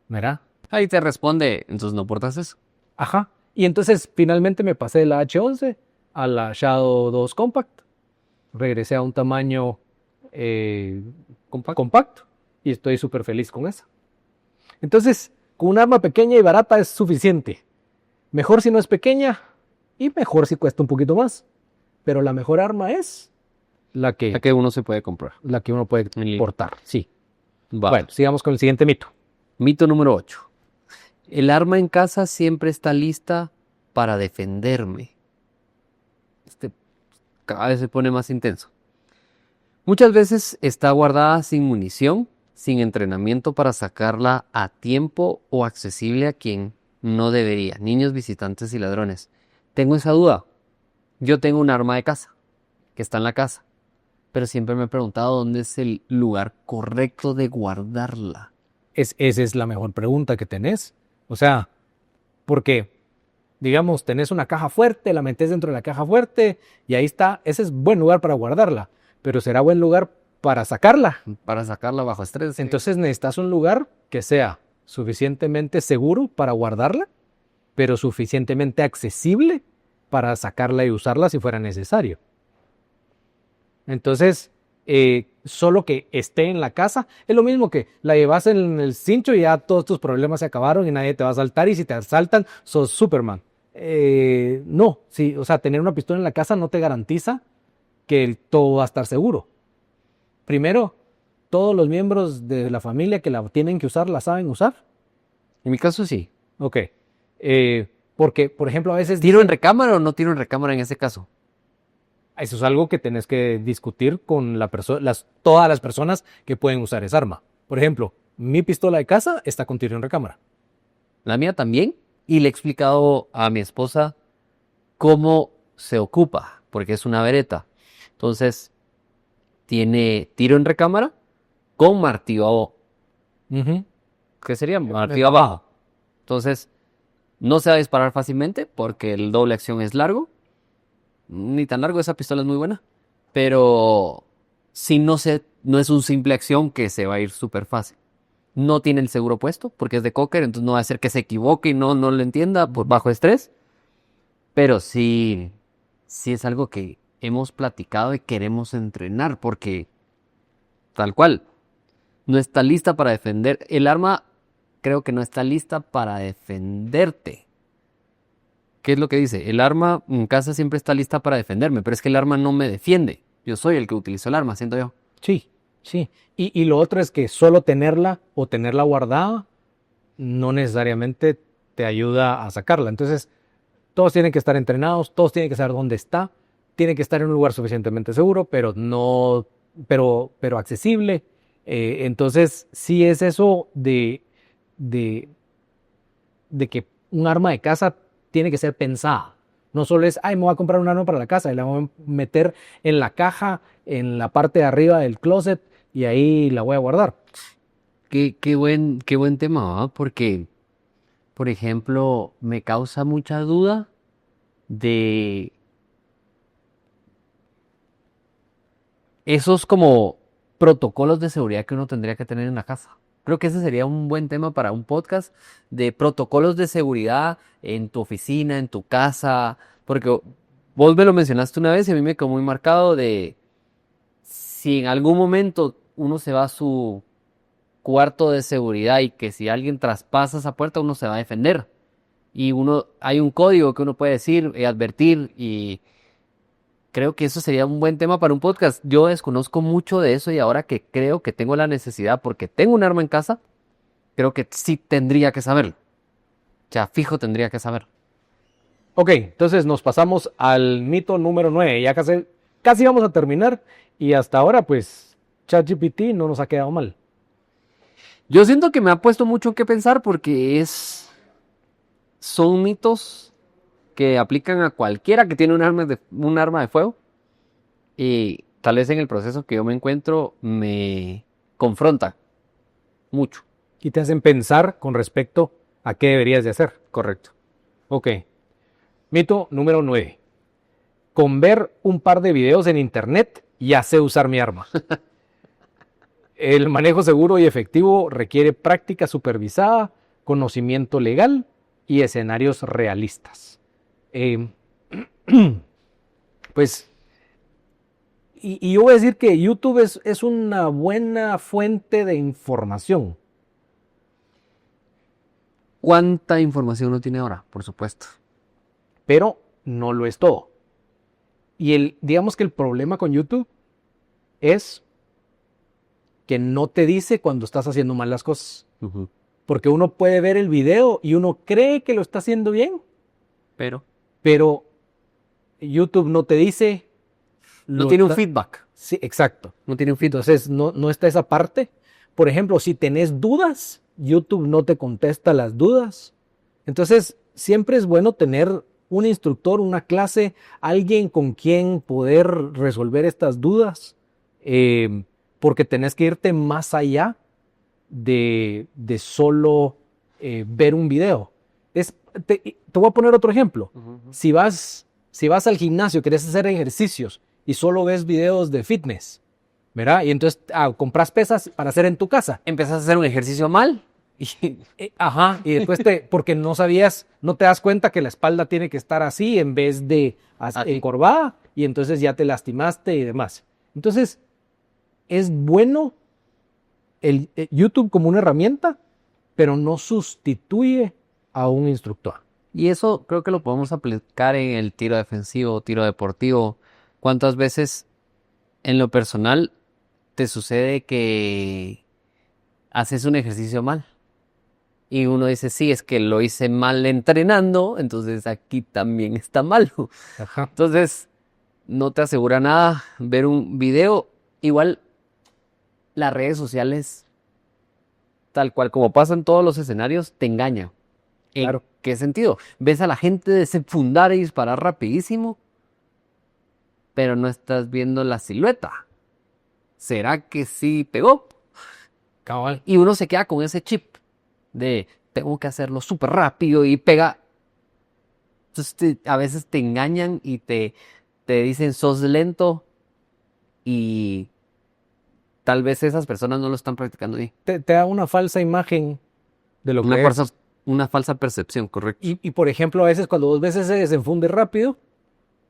¿verdad? Ahí te responde, entonces no portas eso. Ajá. Y entonces finalmente me pasé de la H11 a la Shadow 2 Compact. Regresé a un tamaño compacto y estoy súper feliz con esa. Entonces, con un arma pequeña y barata es suficiente. Mejor si no es pequeña y mejor si cuesta un poquito más. Pero la mejor arma es la La que, que uno se puede comprar. la que uno puede En línea. portar. Sí. Va. Bueno, sigamos con el siguiente mito. Mito número 8. El arma en casa siempre está lista para defenderme. Cada vez se pone más intenso. Muchas veces está guardada sin munición, sin entrenamiento para sacarla a tiempo o accesible a quien no debería. Niños, visitantes y ladrones. Tengo esa duda. Yo tengo un arma de casa, que está en la casa, pero siempre me he preguntado dónde es el lugar correcto de guardarla. Esa es la mejor pregunta que tenés. O sea, porque, digamos, tenés una caja fuerte, la metés dentro de la caja fuerte y ahí está. Ese es buen lugar para guardarla, pero será buen lugar para sacarla. Para sacarla bajo estrés. Entonces necesitas un lugar que sea suficientemente seguro para guardarla pero suficientemente accesible para sacarla y usarla si fuera necesario. Entonces, solo que esté en la casa, es lo mismo que la llevas en el cincho y ya todos tus problemas se acabaron y nadie te va a asaltar, y si te asaltan, sos Superman. No, sí, o sea, tener una pistola en la casa no te garantiza que todo va a estar seguro. Primero, todos los miembros de la familia que la tienen que usar, ¿la saben usar? En mi caso sí. Ok. Porque, por ejemplo, a veces... ¿Tiro en recámara o no tiro en recámara en ese caso? Eso es algo que tenés que discutir con todas las personas que pueden usar esa arma. Por ejemplo, mi pistola de casa está con tiro en recámara. La mía también. Y le he explicado a mi esposa cómo se ocupa, porque es una Beretta. Entonces, tiene tiro en recámara con martillo, ¿qué sería? Martillo abajo. Entonces, no se va a disparar fácilmente porque el doble acción es largo. Ni tan largo, esa pistola es muy buena. Pero si no es un simple acción que se va a ir súper fácil. No tiene el seguro puesto porque es de Cocker, entonces no va a hacer que se equivoque y no lo entienda por bajo estrés. Pero sí es algo que hemos platicado y queremos entrenar porque tal cual, no está lista para defender. El arma creo que no está lista para defenderte. ¿Qué es lo que dice? El arma en casa siempre está lista para defenderme, pero es que el arma no me defiende. Yo soy el que utilizó el arma, siento yo. Sí, sí. Y lo otro es que solo tenerla o tenerla guardada no necesariamente te ayuda a sacarla. Entonces, todos tienen que estar entrenados, todos tienen que saber dónde está, tienen que estar en un lugar suficientemente seguro, pero accesible. Entonces, sí es eso de que un arma de casa tiene que ser pensada. No solo es, me voy a comprar un arma para la casa y la voy a meter en la caja, en la parte de arriba del closet, y ahí la voy a guardar. Qué buen tema, ¿va? Porque, por ejemplo, me causa mucha duda de esos como protocolos de seguridad que uno tendría que tener en la casa. Creo que ese sería un buen tema para un podcast de protocolos de seguridad en tu oficina, en tu casa, porque vos me lo mencionaste una vez y a mí me quedó muy marcado de si en algún momento uno se va a su cuarto de seguridad y que si alguien traspasa esa puerta uno se va a defender. Y hay un código que uno puede decir y advertir, y creo que eso sería un buen tema para un podcast. Yo desconozco mucho de eso y ahora que creo que tengo la necesidad porque tengo un arma en casa, creo que sí tendría que saberlo. O sea, fijo tendría que saber. Ok, entonces nos pasamos al mito número 9. Ya casi vamos a terminar, y hasta ahora pues ChatGPT no nos ha quedado mal. Yo siento que me ha puesto mucho que pensar porque son mitos que aplican a cualquiera que tiene un arma de fuego, y tal vez en el proceso que yo me encuentro me confronta mucho. Y te hacen pensar con respecto a qué deberías de hacer. Correcto. Ok. Mito número 9. Con ver un par de videos en internet ya sé usar mi arma. El manejo seguro y efectivo requiere práctica supervisada, conocimiento legal y escenarios realistas. Pues, y yo voy a decir que YouTube es una buena fuente de información. ¿Cuánta información uno tiene ahora? Por supuesto. Pero no lo es todo. Y digamos que el problema con YouTube es que no te dice cuando estás haciendo mal las cosas. Uh-huh. Porque uno puede ver el video y uno cree que lo está haciendo bien, pero YouTube no te dice. No tiene un feedback. Sí, exacto. No tiene un feedback. Entonces no está esa parte. Por ejemplo, si tenés dudas, YouTube no te contesta las dudas. Entonces, siempre es bueno tener un instructor, una clase, alguien con quien poder resolver estas dudas, porque tenés que irte más allá de solo ver un video. Te voy a poner otro ejemplo. Uh-huh. Si vas al gimnasio, querés hacer ejercicios y solo ves videos de fitness, ¿verdad? Y entonces compras pesas para hacer en tu casa. Empezás a hacer un ejercicio mal Ajá, y después porque no sabías, no te das cuenta que la espalda tiene que estar así en vez de Así. encorvada, y entonces ya te lastimaste y demás. Entonces, es bueno el YouTube como una herramienta, pero no sustituye a un instructor. Y eso creo que lo podemos aplicar en el tiro defensivo, tiro deportivo. ¿Cuántas veces en lo personal te sucede que haces un ejercicio mal? Y uno dice, sí, es que lo hice mal entrenando, entonces aquí también está mal. Ajá. Entonces, no te asegura nada ver un video. Igual las redes sociales, tal cual como pasa en todos los escenarios, te engañan. ¿En Claro. qué sentido? Ves a la gente desenfundar y disparar rapidísimo, pero no estás viendo la silueta. ¿Será que sí pegó? Cabal. Y uno se queda con ese chip de tengo que hacerlo súper rápido y pega. Entonces a veces te engañan y te dicen sos lento y tal vez esas personas no lo están practicando bien. Te da una falsa imagen de lo Una que es. una falsa percepción, correcto. Y, por ejemplo, a veces cuando vos ves ese desenfunde rápido,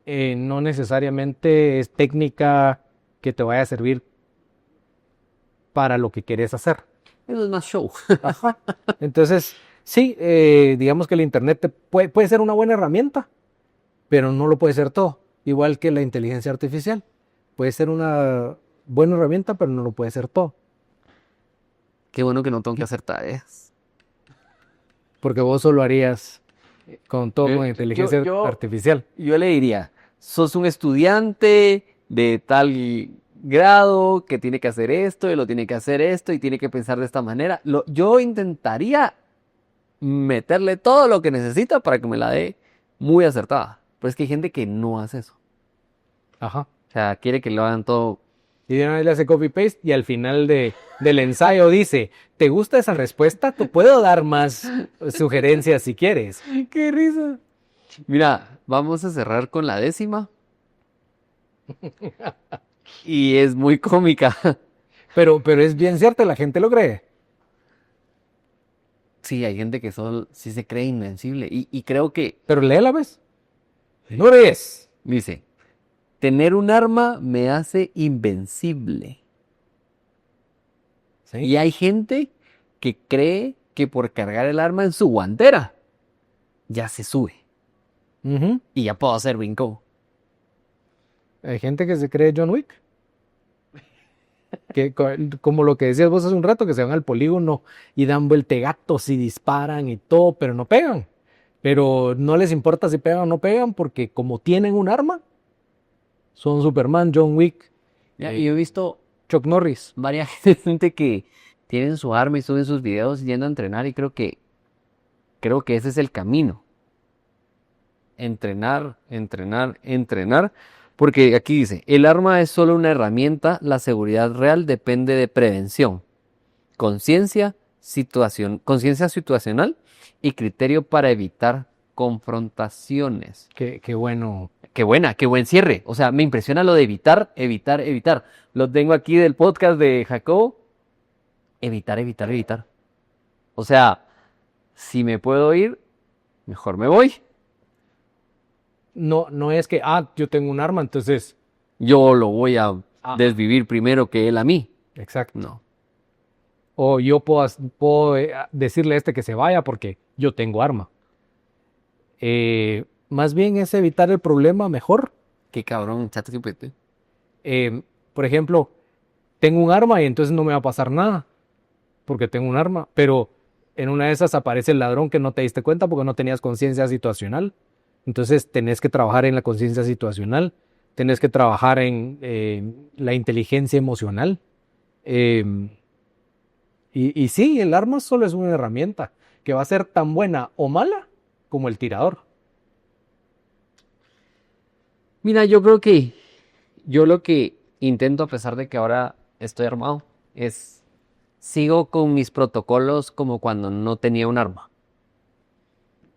no necesariamente es técnica que te vaya a servir para lo que querés hacer. Eso es más show. Ajá. Entonces, sí, digamos que el Internet puede ser una buena herramienta, pero no lo puede ser todo. Igual que la inteligencia artificial. Puede ser una buena herramienta, pero no lo puede ser todo. Qué bueno que no tengo que hacer tareas. Porque vos solo harías con todo con Eh, inteligencia yo- artificial. Yo le diría, sos un estudiante de tal grado que tiene que hacer esto y lo tiene que hacer esto y tiene que pensar de esta manera. Yo intentaría meterle todo lo que necesita para que me la dé muy acertada. Pero es que hay gente que no hace eso. Ajá. O sea, quiere que lo hagan todo. Y de una vez le hace copy-paste y al final del ensayo dice, ¿te gusta esa respuesta? Te puedo dar más sugerencias si quieres. ¡Qué risa! Mira, vamos a cerrar con la 10ª. Y es muy cómica. Pero es bien cierto, la gente lo cree. Sí, hay gente que solo sí se cree invencible. Y creo que, Pero léela, ¿ves? No eres. dice, tener un arma me hace invencible. ¿Sí? Y hay gente que cree que por cargar el arma en su guantera ya se sube. Ujú. Y ya puedo hacer brinco. Hay gente que se cree John Wick. Que, como lo que decías vos hace un rato, que se van al polígono y dan vueltegatos y disparan y todo, pero no pegan. Pero no les importa si pegan o no pegan, porque como tienen un arma, son Superman, John Wick, Y yo he visto Chuck Norris. varias gente que tienen su arma y suben sus videos yendo a entrenar y creo que ese es el camino. Entrenar, entrenar, entrenar. Porque aquí dice, el arma es solo una herramienta, la seguridad real depende de prevención, conciencia situacional y criterio para evitar confrontaciones. Qué bueno. Qué buen cierre. O sea, me impresiona lo de evitar, evitar, evitar. Lo tengo aquí del podcast de Jacobo. Evitar, evitar, evitar. O sea, si me puedo ir, mejor me voy. No, no es que, yo tengo un arma, entonces. Yo lo voy a Ah, desvivir primero que él a mí. exacto. No. O yo puedo decirle a este que se vaya porque yo tengo arma. Más bien es evitar el problema mejor. Qué cabrón, ChatGPT. Por ejemplo, tengo un arma y entonces no me va a pasar nada porque tengo un arma, pero en una de esas aparece el ladrón que no te diste cuenta porque no tenías conciencia situacional. Entonces tenés que trabajar en la conciencia situacional, tenés que trabajar en la inteligencia emocional. Eh, y sí, el arma solo es una herramienta que va a ser tan buena o mala como el tirador. Mira, yo creo que yo lo que intento, a pesar de que ahora estoy armado, es sigo con mis protocolos como cuando no tenía un arma.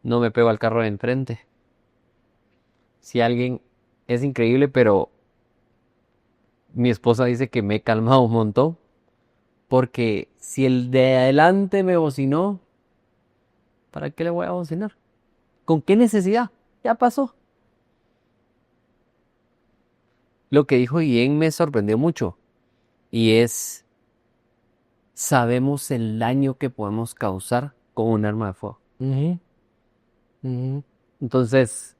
No me pego al carro de enfrente. Si alguien es increíble, pero mi esposa dice que me he calmado un montón. Porque si el de adelante me bocinó, ¿para qué le voy a bocinar? ¿Con qué necesidad? Ya pasó. Lo que dijo Guillén me sorprendió mucho y es, sabemos el daño que podemos causar con un arma de fuego. Ujú, ujú. Entonces,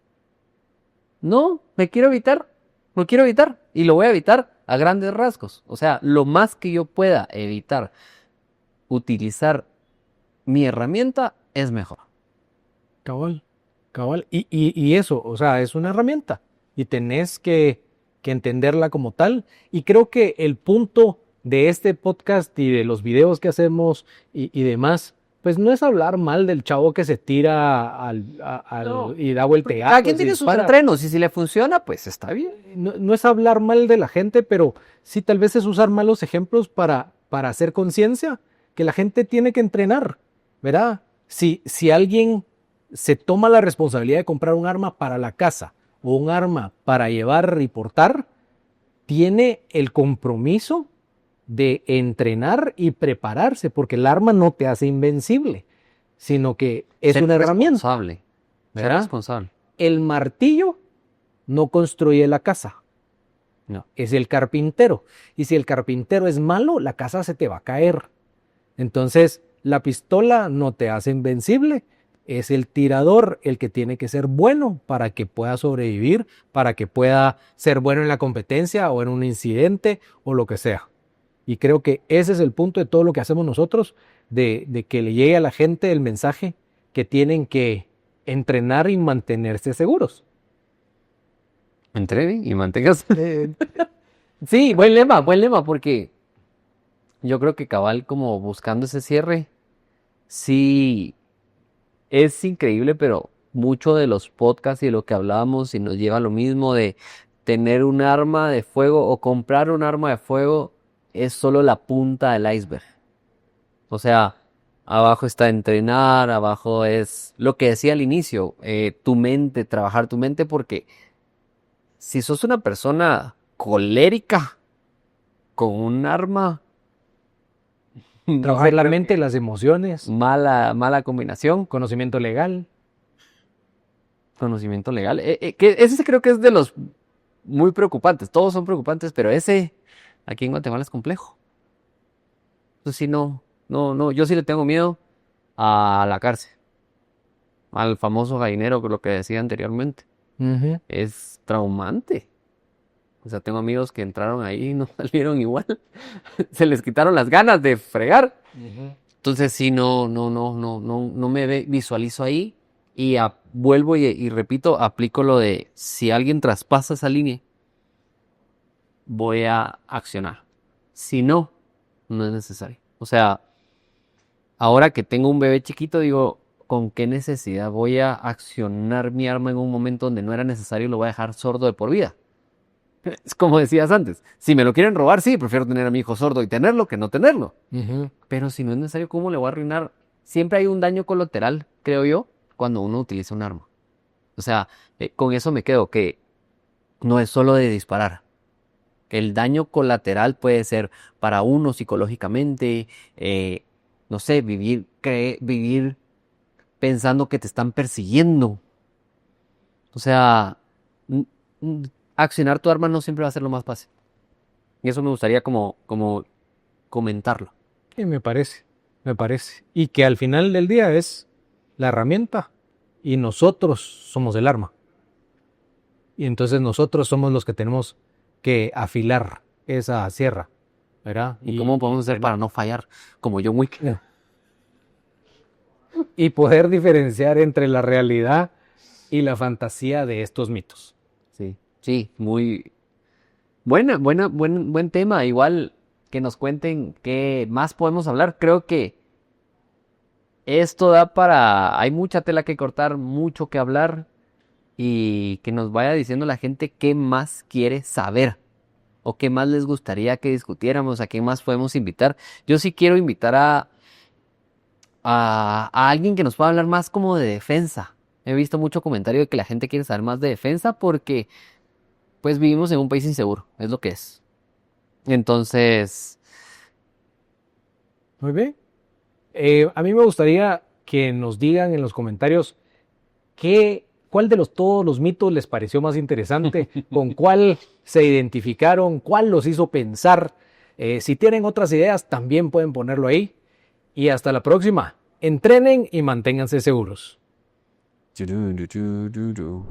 no, lo quiero evitar y lo voy a evitar a grandes rasgos. O sea, lo más que yo pueda evitar utilizar mi herramienta es mejor. Cabal, cabal. Y eso, o sea, es una herramienta y tenés que entenderla como tal. Y creo que el punto de este podcast y de los videos que hacemos y demás, pues no es hablar mal del chavo que se tira No, y da porque cada volteazos quien y tiene sus dispara. entrenos y si le funciona, pues está bien. No, no es hablar mal de la gente, pero sí tal vez es usar malos ejemplos para hacer conciencia que la gente tiene que entrenar, ¿verdad? Si alguien se toma la responsabilidad de comprar un arma para la casa o un arma para llevar y portar, tiene el compromiso de entrenar y prepararse, porque el arma no te hace invencible, sino que es Ser una herramienta, responsable. Ser ¿verdad? responsable. El martillo no construye la casa, No. es el carpintero. Y si el carpintero es malo, la casa se te va a caer. Entonces, la pistola no te hace invencible. Es el tirador el que tiene que ser bueno para que pueda sobrevivir, para que pueda ser bueno en la competencia o en un incidente o lo que sea. Y creo que ese es el punto de todo lo que hacemos nosotros, de que le llegue a la gente el mensaje que tienen que entrenar y mantenerse seguros. Entrene y mantengas. Sí, buen lema, porque yo creo que cabal como buscando ese cierre, sí, es increíble, pero mucho de los podcasts y de lo que hablábamos y nos lleva a lo mismo de tener un arma de fuego o comprar un arma de fuego es solo la punta del iceberg. O sea, abajo está entrenar, abajo es lo que decía al inicio, tu mente, trabajar tu mente, porque si sos una persona colérica con un arma, no Trabajar sé, la creo mente, que las emociones, mala combinación. conocimiento legal. Conocimiento legal. Que ese creo que es de los muy preocupantes. Todos son preocupantes, pero ese aquí en Guatemala es complejo. Entonces sí, no. Yo sí le tengo miedo a la cárcel, al famoso gallinero, que lo que decía anteriormente. Ujú. Es traumante. O sea, tengo amigos que entraron ahí y no salieron igual. Se les quitaron las ganas de fregar. Entonces sí, no me visualizo ahí y vuelvo y repito, aplico lo de si alguien traspasa esa línea, voy a accionar. Si no, no es necesario. O sea, ahora que tengo un bebé chiquito, digo, ¿con qué necesidad voy a accionar mi arma en un momento donde no era necesario y lo voy a dejar sordo de por vida? Es como decías antes, si me lo quieren robar, sí, prefiero tener a mi hijo sordo y tenerlo que no tenerlo. Ujú. Pero si no es necesario, ¿cómo le voy a arruinar? Siempre hay un daño colateral, creo yo, cuando uno utiliza un arma. O sea, con eso me quedo, que no es solo de disparar. El daño colateral puede ser para uno psicológicamente, no sé, vivir pensando que te están persiguiendo. O sea, n- accionar tu arma no siempre va a ser lo más fácil. Y eso me gustaría como comentarlo. Y me parece. Y que al final del día es la herramienta y nosotros somos el arma. Y entonces nosotros somos los que tenemos que afilar esa sierra, ¿verdad? ¿Y cómo podemos hacer para no fallar? Como John Wick. Y poder diferenciar entre la realidad y la fantasía de estos mitos. Sí, sí, muy buen tema. Igual que nos cuenten qué más podemos hablar. Creo que esto da hay mucha tela que cortar, mucho que hablar y que nos vaya diciendo la gente qué más quiere saber o qué más les gustaría que discutiéramos, a quién más podemos invitar. Yo sí quiero invitar a alguien que nos pueda hablar más como de defensa. He visto mucho comentario de que la gente quiere saber más de defensa porque pues vivimos en un país inseguro, es lo que es. Entonces, Muy bien. A mí me gustaría que nos digan en los comentarios cuál de todos los mitos les pareció más interesante, con cuál se identificaron, cuál los hizo pensar. Si tienen otras ideas, también pueden ponerlo ahí. Y hasta la próxima. Entrenen y manténganse seguros. Du, du, du, du, du.